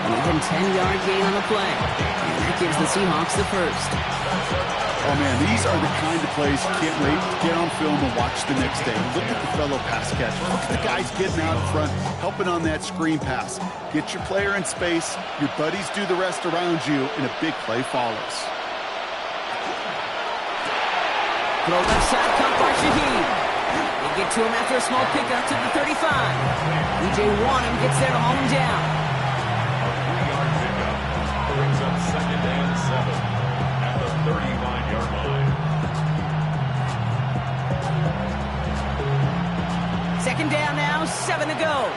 An even 10-yard gain on the play. And that gives the Seahawks the first. Oh, man, these are the kind of plays you can't wait to get on film and watch the next day. Look at the fellow pass catch. Look at the guys getting out in front, helping on that screen pass. Get your player in space. Your buddies do the rest around you, and a big play follows. Throw left side, caught by Shaheed. They get to him after a small pickup to the 35. E.J. Wanham gets there to haul him down. A 3-yard pickup brings up 2nd and 7 at the 35-yard line. 2nd down now, 7 to go.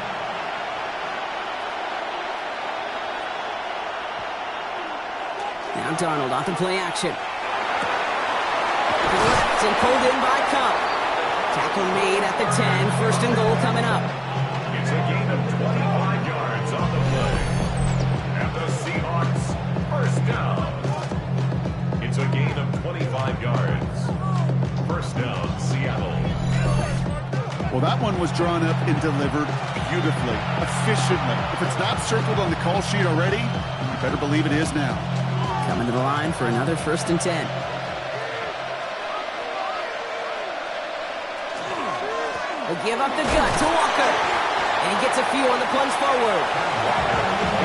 Now Darnold off the play action. To the left and pulled in by Cup. Tackle made at the 10. 1st and goal coming up. It's a gain of 25 yards on the play. And the Seahawks first down. It's a gain of 25 yards. First down, Seattle. Well, that one was drawn up and delivered beautifully, efficiently. If it's not circled on the call sheet already, you better believe it is now. Coming to the line for another 1st and 10. They give up the gut to Walker. And he gets a few on the plunge forward.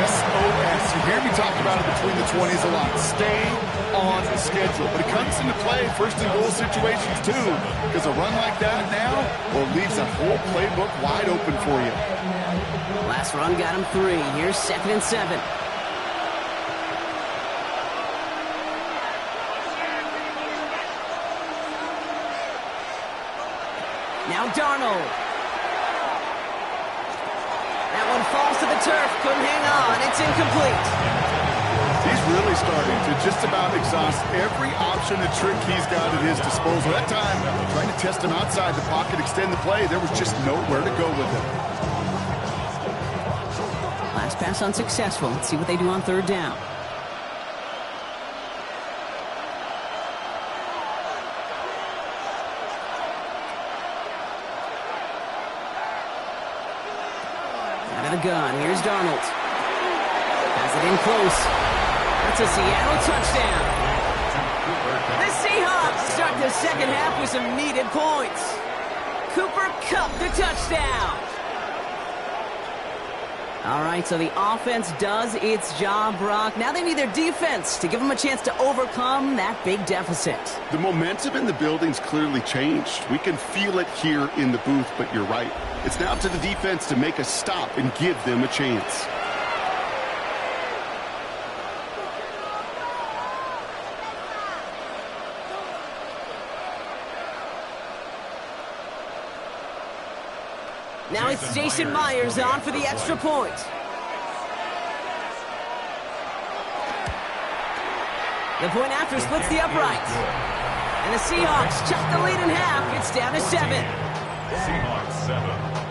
SOS. You hear me talk about it between the 20s a lot. Stay on schedule. But it comes into play 1st and goal situations too. Because a run like that now, well, leaves that whole playbook wide open for you. Last run got him 3. Here's 2nd and 7. Now Darnold. That one falls to the turf. Couldn't hang on. It's incomplete. He's really starting to just about exhaust every option and trick he's got at his disposal. That time, trying to test him outside the pocket, extend the play, there was just nowhere to go with it. Last pass unsuccessful. Let's see what they do on 3rd down. The gun. Here's Darnold. Has it in close. That's a Seattle touchdown. The Seahawks start the 2nd half with some needed points. Cooper Kupp the touchdown. All right, so the offense does its job, Brock. Now they need their defense to give them a chance to overcome that big deficit. The momentum in the building's clearly changed. We can feel it here in the booth, but you're right. It's now up to the defense to make a stop and give them a chance. Now it's Jason Myers on for the extra point. The point after splits the upright. And the Seahawks chuck the lead in half. It's down to 7. Seahawks 7.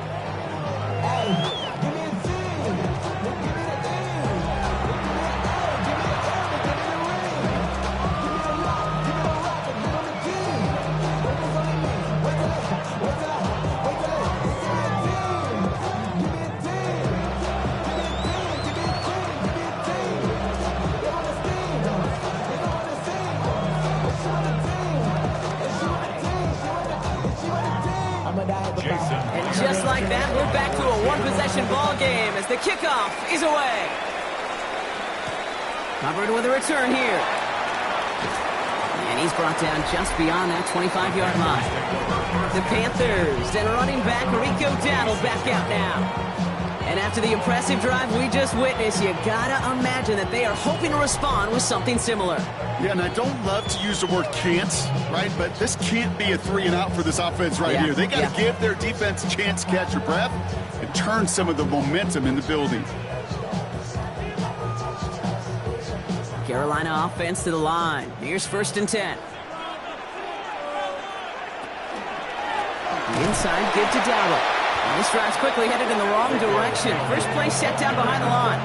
And just like that, we're back to a one-possession ball game as the kickoff is away. Covered with a return here. And he's brought down just beyond that 25-yard line. The Panthers and running back Rico Dowdle back out now. And after the impressive drive we just witnessed, you gotta imagine that they are hoping to respond with something similar. Yeah, and I don't love to use the word can't, right? But this can't be a 3-and-out for this offense right here. They got to give their defense a chance to catch their breath and turn some of the momentum in the building. Carolina offense to the line. Here's 1st and 10. The inside give to Dowdle. And this drive's quickly headed in the wrong direction. First play set down behind the line.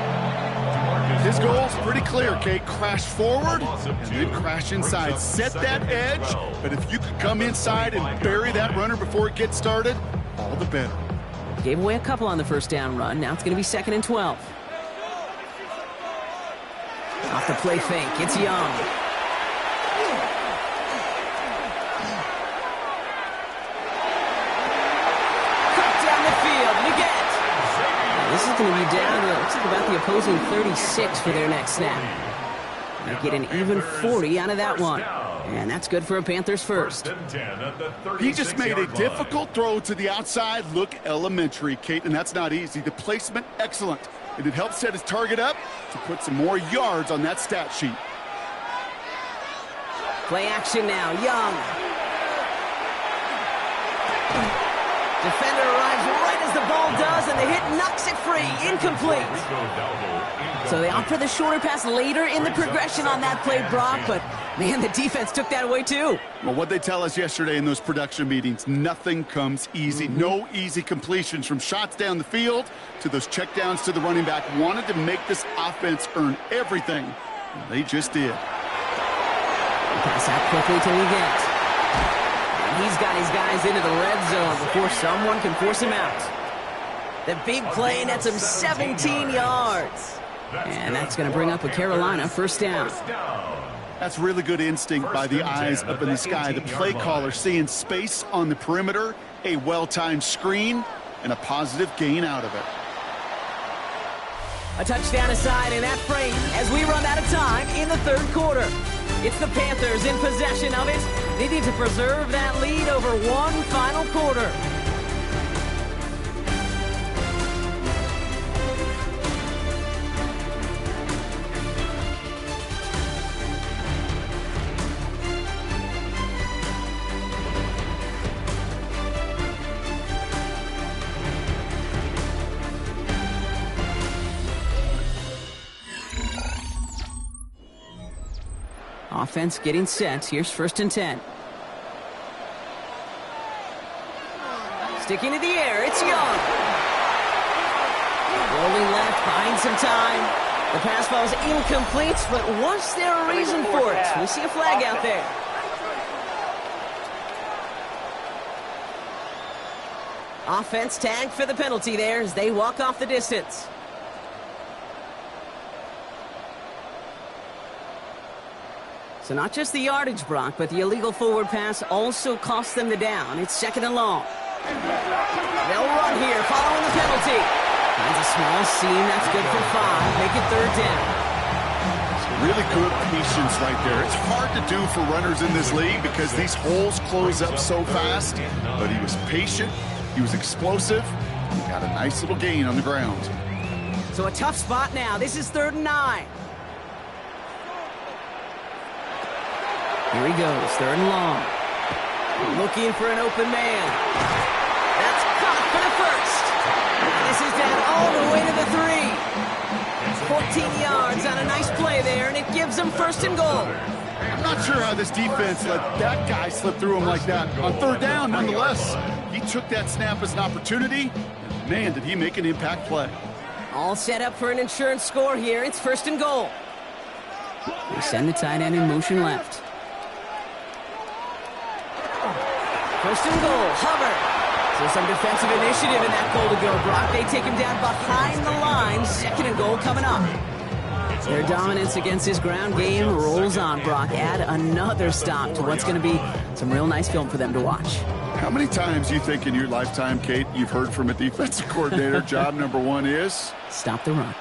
His goal's pretty clear, Kate. Crash forward and then crash inside. Set that edge, but if you could come inside and bury that runner before it gets started, all the better. Gave away a couple on the first down run. Now it's going to be 2nd and 12. Off the play fake, it's Young. This is going to be down to, looks like about the opposing 36 for their next snap. They get an even 40 out of that one. And that's good for a Panthers first. He just made a difficult throw to the outside. Look elementary, Kate, and that's not easy. The placement, excellent. And it helps set his target up to put some more yards on that stat sheet. Play action now, Young. Defender arrives right as the ball does, and the hit knocks it free. Incomplete. So they opt for the shorter pass later in the progression on that play, Brock, but, man, the defense took that away, too. Well, what they tell us yesterday in those production meetings, nothing comes easy. No easy completions from shots down the field to those checkdowns to the running back. Wanted to make this offense earn everything. And they just did. Pass out quickly to Leggett. He's got his guys into the red zone before someone can force him out. The big play nets him 17 yards. And that's going to bring up a Carolina 1st down. That's really good instinct by the eyes up in the sky. The play caller seeing space on the perimeter, a well-timed screen, and a positive gain out of it. A touchdown aside in that frame as we run out of time in the 3rd quarter. It's the Panthers in possession of it. They need to preserve that lead over one final quarter. Offense getting set. Here's 1st and 10. Sticking to the air. It's Young. Rolling left, buying some time. The pass ball is incomplete, but was there a reason for it? We see a flag out there. Offense tagged for the penalty there as they walk off the distance. So not just the yardage, Brock, but the illegal forward pass also cost them the down. It's 2nd and long. They'll run here following the penalty. Finds a small seam. That's good for 5. Make it 3rd down. Really good patience right there. It's hard to do for runners in this league because these holes close up so fast. But he was patient. He was explosive. He got a nice little gain on the ground. So a tough spot now. This is 3rd and 9. Here he goes, 3rd and long. Looking for an open man. That's caught for the 1st. And this is down all the way to the 3. 14 yards on a nice play there, and it gives them 1st and goal. I'm not sure how this defense let that guy slip through him like that. On 3rd down, nonetheless, he took that snap as an opportunity, and man, did he make an impact play. All set up for an insurance score here. It's 1st and goal. They send the tight end in motion left. 1st and goal, Hubbard. So some defensive initiative in that goal to go, Brock. They take him down behind the line. 2nd and goal coming up. Their dominance against this ground game rolls on, Brock. Add another stop to what's going to be some real nice film for them to watch. How many times do you think in your lifetime, Kate, you've heard from a defensive coordinator, job number 1 is? Stop the run.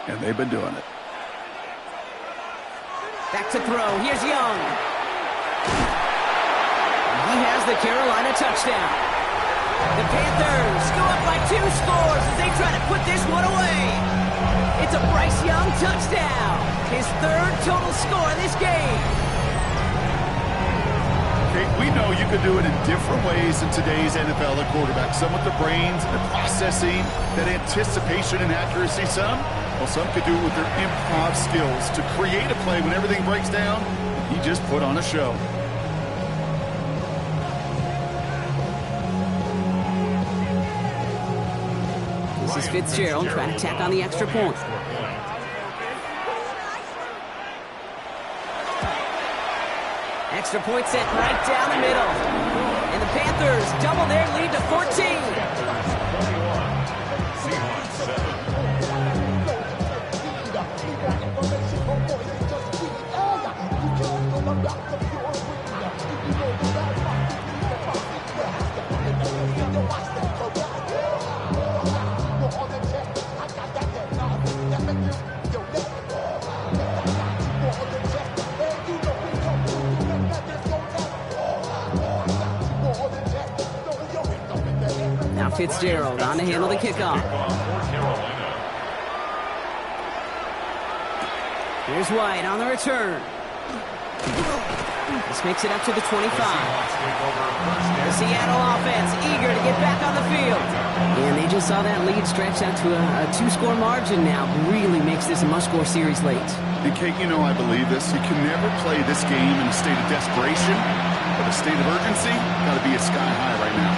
And they've been doing it. Back to throw. Here's Young. has the Carolina touchdown. The Panthers go up by 2 scores as they try to put this one away. It's a Bryce Young touchdown. His 3rd total score in this game. Okay, we know you could do it in different ways in today's NFL at quarterback. Some with the brains and the processing, that anticipation and accuracy. Some could do it with their improv skills to create a play when everything breaks down. He just put on a show. This is Fitzgerald trying to tack on the extra point. Extra point set right down the middle. And the Panthers double their lead to 14. Seahawks 7. Now Fitzgerald on to handle the kickoff. Here's White on the return. This makes it up to the 25. The Seattle offense eager to get back on the field. And they just saw that lead stretch out to a 2-score margin now. Really makes this a must-score series late. And Kate, you know I believe this. You can never play this game in a state of desperation, but a state of urgency got to be a sky high right now.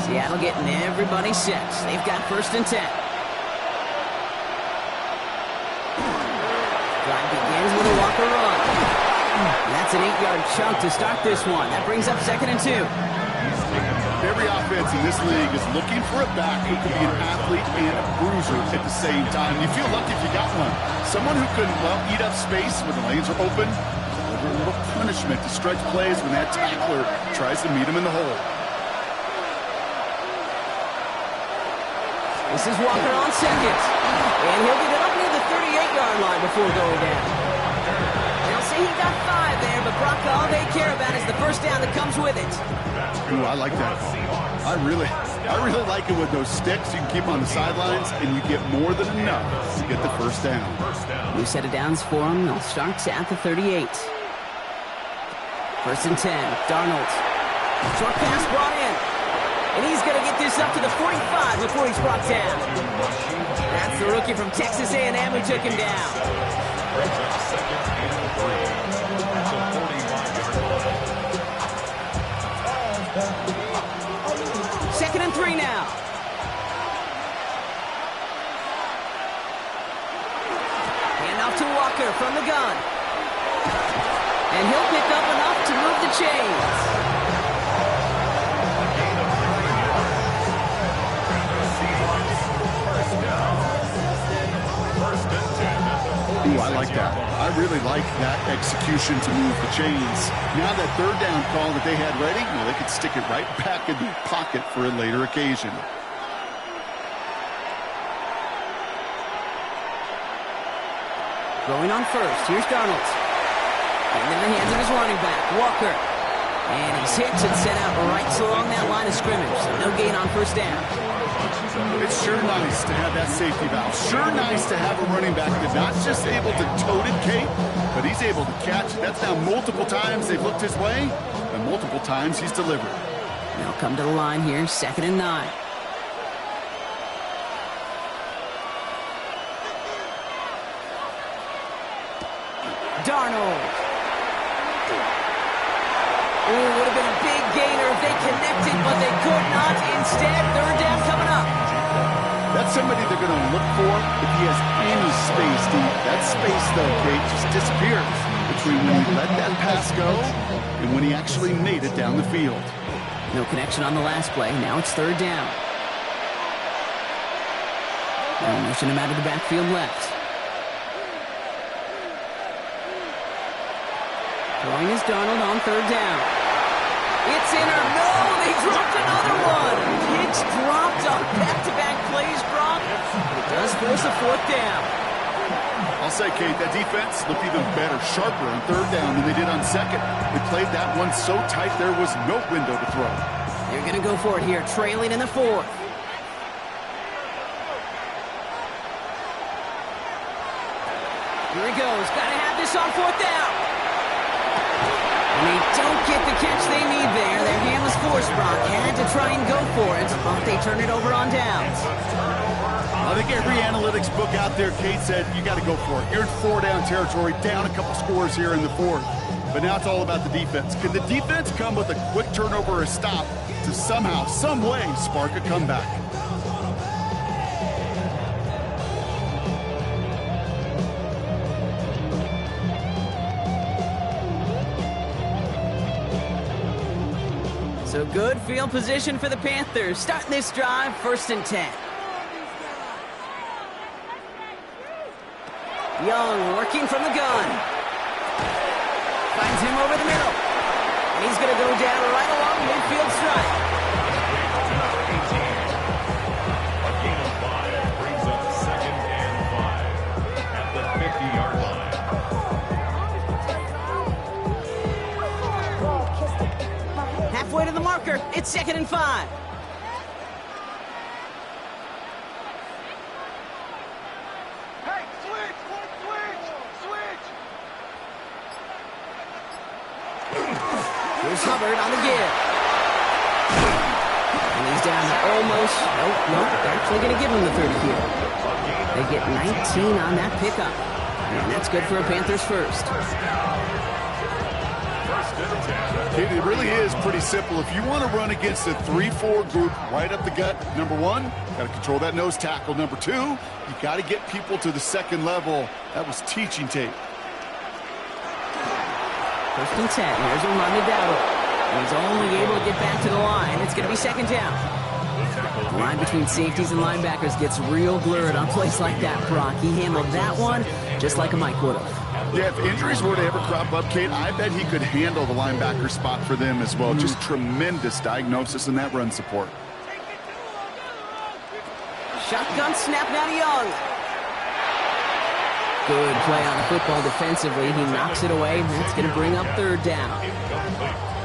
Seattle getting everybody set. They've got 1st and 10. Drive begins with a Walker run. And that's an 8-yard chunk to start this one. That brings up 2nd and 2. Every offense in this league is looking for a back who can be an athlete and a bruiser at the same time. You feel lucky if you got one. Someone who can, eat up space when the lanes are open. A little punishment to stretch plays when that tackler tries to meet him in the hole. This is Walker on 2nd. And he'll get it up near the 38-yard line before going down. They'll say he got 5 there, but Brock, all they care about is the 1st down that comes with it. Ooh, I like that call. I really like it with those sticks you can keep on the sidelines, and you get more than enough to get the 1st down. New set of downs for him. They'll start at the 38. 1st and 10. Darnold. Short pass brought in. And he's going to get this up to the 45 before he's brought down. That's the rookie from Texas A&M who took him down. 2nd and 3 now. Hand off to Walker from the gun. And he'll pick up enough to move the chains. Ooh, I like that. I really like that execution to move the chains. Now that 3rd down call that they had ready, they could stick it right back in the pocket for a later occasion. Going on 1st, here's Darnold. And in the hands of his running back, Walker. And he's hit and sent out right along that line of scrimmage. So no gain on 1st down. It's sure nice to have that safety valve. Sure nice to have a running back that's not just able to tote it, Kate, but he's able to catch it. That's now multiple times they've looked his way, and multiple times he's delivered. They'll come to the line here, 2nd and 9. Darnold. Ooh, would have been a big gainer if they connected, but they could not. Instead, 3rd down coming up. That's somebody they're going to look for if he has any space deep. That space, though, Kate, just disappears between when he let that pass go and when he actually made it down the field. No connection on the last play. Now it's 3rd down. And motion him out of the backfield left. Throwing is Darnold on 3rd down. It's in or no, they dropped another one. Picks dropped on back-to-back plays, Brock. does force a fourth down. I'll say, Kate, that defense looked even better, sharper on third down than they did on second. They played that one so tight there was no window to throw. They're going to go for it here, trailing in the fourth. Here he goes. Got to have this on fourth down. And they don't get the catch they need there. Their hand was forced, Brock. Had to try and go for it, but they turn it over on downs. I think every analytics book out there, Kate, said you got to go for it. You're in four-down territory, down a couple scores here in the fourth. But now it's all about the defense. Can the defense come with a quick turnover or a stop to somehow, some way, spark a comeback? So good field position for the Panthers. Starting this drive, 1st and 10. Young working from the gun. Finds him over the middle. And he's going to go down right along midfield stripe. A gain of 5 brings up 2nd and 5 at the 50-yard line. Halfway to the marker. It's 2nd and 5. Here's Hubbard on the give. And he's down to almost, nope, they're actually going to give him the 30 here. They get 19 on that pickup. And that's good for a Panthers first. It really is pretty simple. If you want to run against a 3-4 group right up the gut, number one, got to control that nose tackle. Number two, you got to get people to the second level. That was teaching tape. 1st and 10. Here's Armando Dowdle. He's only able to get back to the line. It's going to be 2nd down. The line between safeties and linebackers gets real blurred on plays like that, Brock. He handled that one just like a Mike would have. Yeah, if injuries were to ever crop up, Kate, I bet he could handle the linebacker spot for them as well. Just tremendous diagnosis in that run support. Shotgun snap now to Young. Good play on the football defensively. He knocks it away. That's going to bring up 3rd down.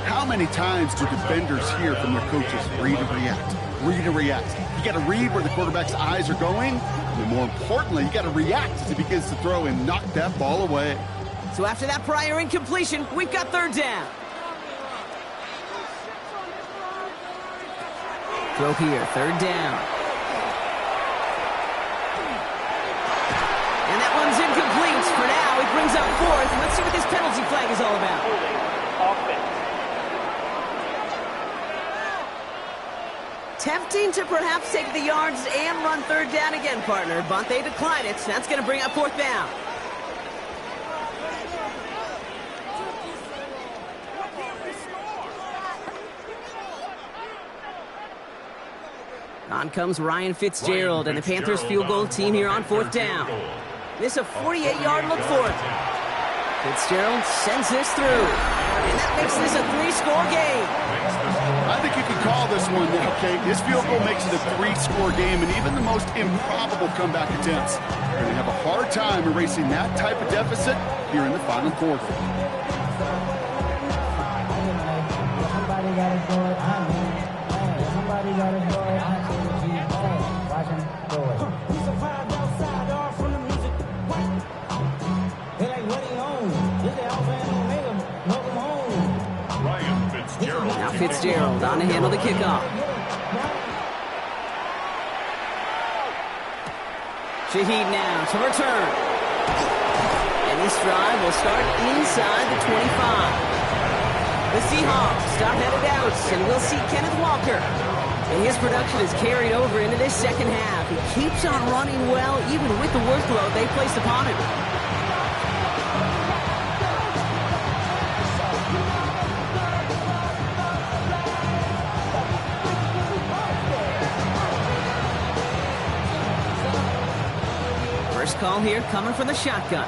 How many times do defenders hear from their coaches, read and react, read and react? You got to read where the quarterback's eyes are going, and more importantly, you got to react as he begins to throw and knock that ball away. So after that prior incompletion, we've got 3rd down. Throw here, 3rd down. And that one's incomplete. For now, it brings up 4th. Let's see what this penalty flag is all about. Offense. Tempting to perhaps take the yards and run 3rd down again, partner, but they decline it. That's going to bring up 4th down. On comes Ryan Fitzgerald and the Panthers field goal team here on 4th down. This is a 48-yard look for it. Fitzgerald sends this through, and that makes this a 3-score game. I think you can call this one now, Kate. This field goal makes it a 3-score game, and even the most improbable comeback attempts are going to have a hard time erasing that type of deficit here in the final quarter. Somebody got to do it. Somebody got to do it. Watch him do it. We survived outside, all from the music. They like, what he on? This the Alpha and Omega. Welcome home. Ryan Fitzgerald. Now Fitzgerald on to handle the kickoff. Shaheed now to return. And this drive will start inside the 25. The Seahawks start headed out, and we'll see Kenneth Walker. And his production is carried over into this 2nd half. He keeps on running well, even with the workload they placed upon him. First call here coming from the shotgun.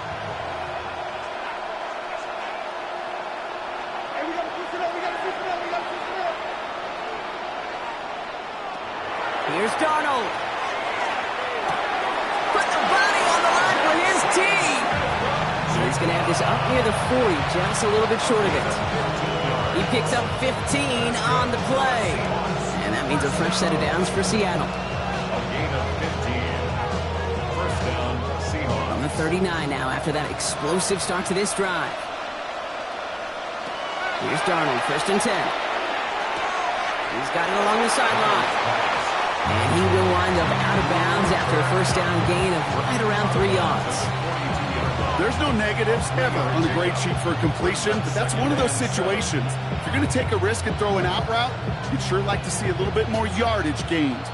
Here's Darnold. He's up near the 40, just a little bit short of it. He picks up 15 on the play. And that means a fresh set of downs for Seattle. A gain of 15. First down, Seahawks. On the 39 now after that explosive start to this drive. Here's Darnold, first and 10. He's got it along the sideline. And he will wind up out of bounds after a first down gain of right around 3 yards. There's no negatives ever on the grade sheet for a completion, but that's one of those situations. If you're going to take a risk and throw an out route, you'd sure like to see a little bit more yardage gained.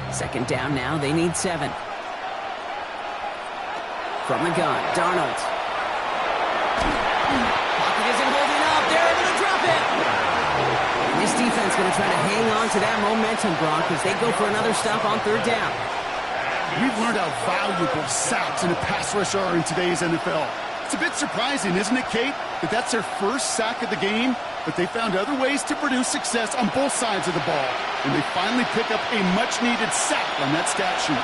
Second down now, they need 7. From the gun, Darnold. Pocket isn't holding up. They're able to drop it. And this defense going to try to hang on to that momentum, Brock, as they go for another stop on third down. We've learned how valuable sacks in a pass rush are in today's NFL. It's a bit surprising, isn't it, Kate, that that's their first sack of the game, but they found other ways to produce success on both sides of the ball, and they finally pick up a much-needed sack on that stat sheet.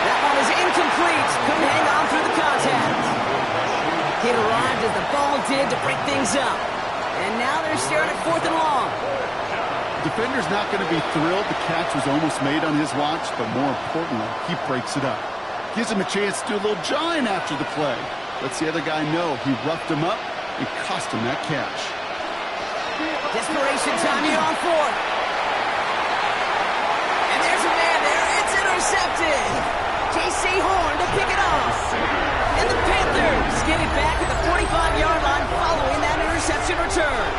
That one is incomplete. Couldn't hang on through the contact. It arrived as the ball did to break things up. And now they're staring at 4th and long. Defender's not going to be thrilled the catch was almost made on his watch, but more importantly, he breaks it up. Gives him a chance to do a little jawing after the play. Lets the other guy know he roughed him up and cost him that catch. Desperation time here on 4th. And there's a man there. It's intercepted. J.C. Horn to pick it off. And the Panthers get it back at the 45-yard line following that interception return.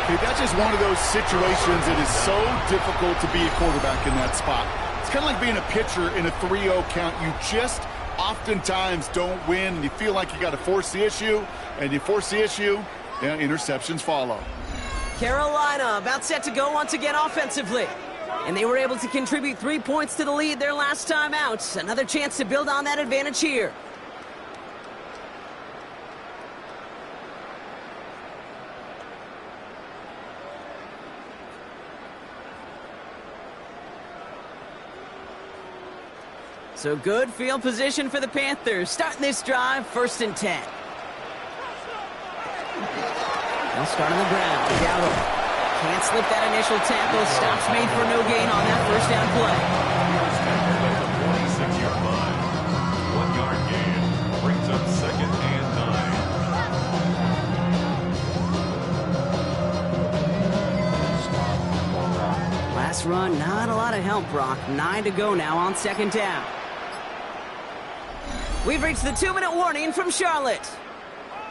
Okay, that's just one of those situations that is so difficult to be a quarterback in that spot. It's kind of like being a pitcher in a 3-0 count. You just oftentimes don't win, and you feel like you got to force the issue, and you force the issue, yeah, interceptions follow. Carolina about set to go once again offensively. And they were able to contribute 3 points to the lead their last time out. Another chance to build on that advantage here. So good field position for the Panthers. Starting this drive, 1st and 10. They'll start on the ground. Dowdle can't slip that initial tackle. Stops made for no gain on that first down play. First down at the 46-yard line. 1-yard gain brings up 2nd and 9. Last run, not a lot of help, Brock. 9 to go now on 2nd down. We've reached the 2-minute warning from Charlotte.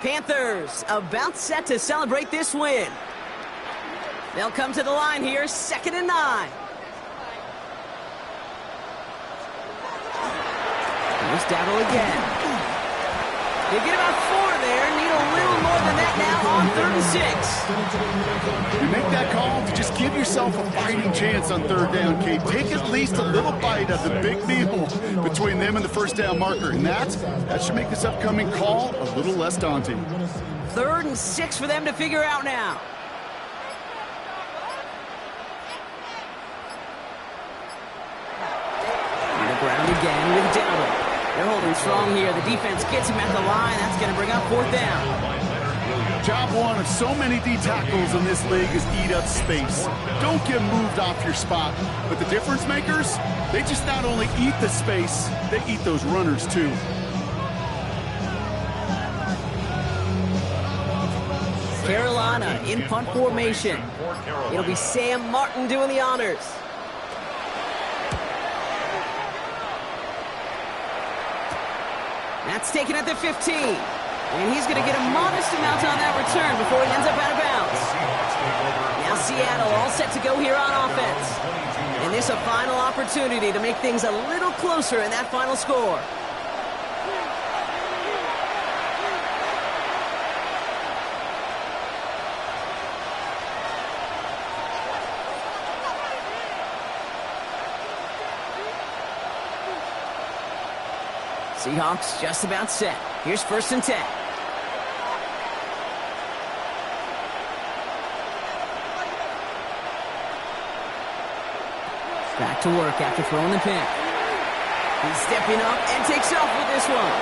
Panthers about set to celebrate this win. They'll come to the line here, 2nd and 9. Here's Dowdle again. They get about 4 there, need a little more than that now on 3rd and 6. You make that call to just give yourself a fighting chance on 3rd down, Kate. Take at least a little bite of the big meal between them and the first down marker, and that should make this upcoming call a little less daunting. 3rd and 6 for them to figure out now. On the ground again with Dowdle. They're holding strong here. The defense gets him at the line. That's going to bring up 4th down. Job one of so many D tackles in this league is eat up space. Don't get moved off your spot. But the difference makers, they just not only eat the space, they eat those runners too. Carolina in punt formation. It'll be Sam Martin doing the honors. That's taken at the 15. And he's going to get a modest amount on that return before he ends up out of bounds. Now Seattle all set to go here on offense. And this a final opportunity to make things a little closer in that final score. Seahawks just about set. Here's 1st and 10. Back to work after throwing the pick. He's stepping up and takes off with this one.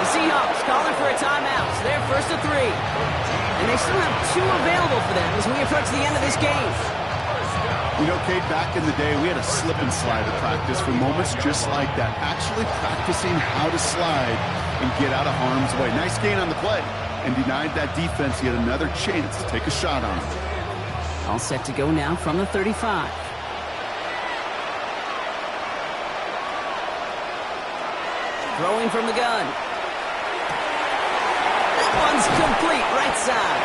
The Seahawks calling for a timeout. So they're first to 3. And they still have 2 available for them as we approach the end of this game. You know, Kate, back in the day, we had a slip and slide at practice for moments just like that. Actually practicing how to slide and get out of harm's way. Nice gain on the play. And denied that defense yet another chance to take a shot on him. All set to go now from the 35. Throwing from the gun. That one's complete, right side.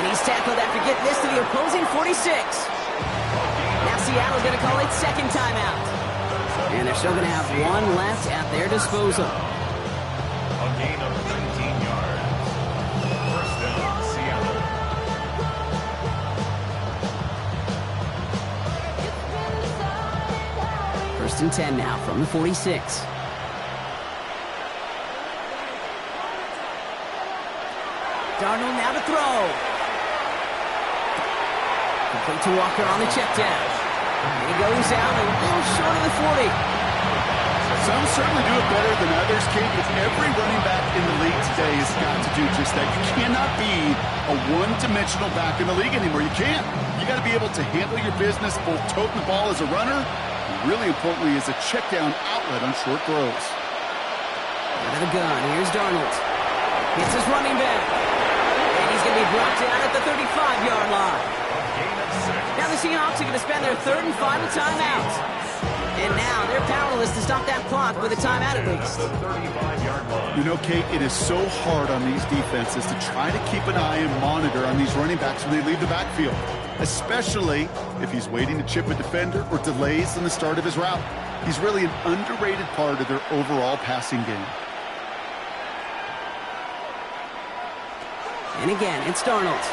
And he's tackled after getting this to the opposing 46. Now Seattle's going to call its second timeout. And they're still going to have 1 left at their disposal. A gain of 19 yards. First down, Seattle. First and 10 now from the 46. Darnold now to throw. Complete to Walker on the check down. And he goes out a little short of the 40. Some certainly do it better than others, Kate, but every running back in the league today has got to do just that. You cannot be a one-dimensional back in the league anymore. You can't. You got to be able to handle your business, both toting the ball as a runner, and really importantly as a check down outlet on short throws. Out of the gun, here's Darnold. Gets his running back. And he's going to be brought down at the 35-yard line. Now the Seahawks are going to spend their 3rd and final timeout. And now they're powerless to stop that clock with a timeout at least. You know, Kate, it is so hard on these defenses to try to keep an eye and monitor on these running backs when they leave the backfield, especially if he's waiting to chip a defender or delays in the start of his route. He's really an underrated part of their overall passing game. And again, it's Darnold.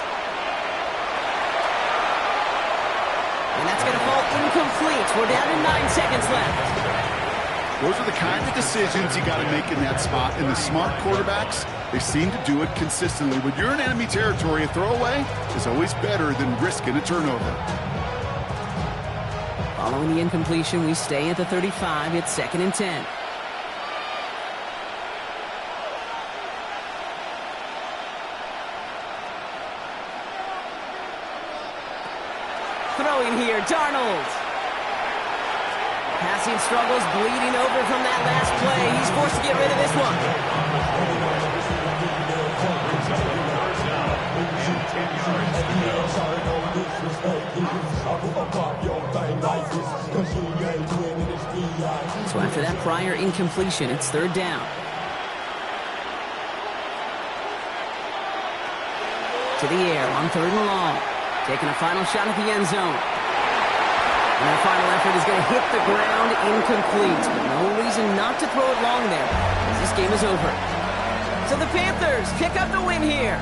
And that's going to fall incomplete. We're down to 9 seconds left. Those are the kind of decisions you got to make in that spot. And the smart quarterbacks, they seem to do it consistently. When you're in enemy territory, a throwaway is always better than risking a turnover. Following the incompletion, we stay at the 35. It's 2nd and 10. Throwing here, Darnold. Passing struggles, bleeding over from that last play. He's forced to get rid of this one. So after that prior incompletion, it's 3rd down. To the air on 3rd and long. Taking a final shot at the end zone. And that final effort is going to hit the ground incomplete. But no reason not to throw it long there, as this game is over. So the Panthers pick up the win here.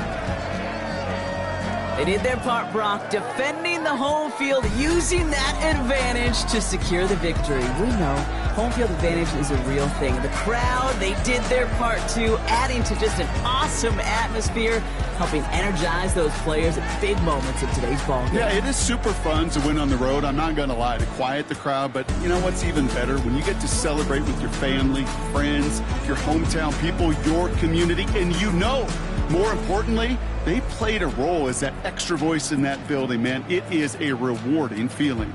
They did their part, Brock, defending the home field, using that advantage to secure the victory. We know home field advantage is a real thing. The crowd, they did their part too, adding to just an awesome atmosphere, helping energize those players at big moments in today's ball game. Yeah, it is super fun to win on the road. I'm not going to lie, to quiet the crowd. But you know what's even better? When you get to celebrate with your family, friends, your hometown people, your community, and you know, more importantly, they played a role as that extra voice in that building, man. It is a rewarding feeling.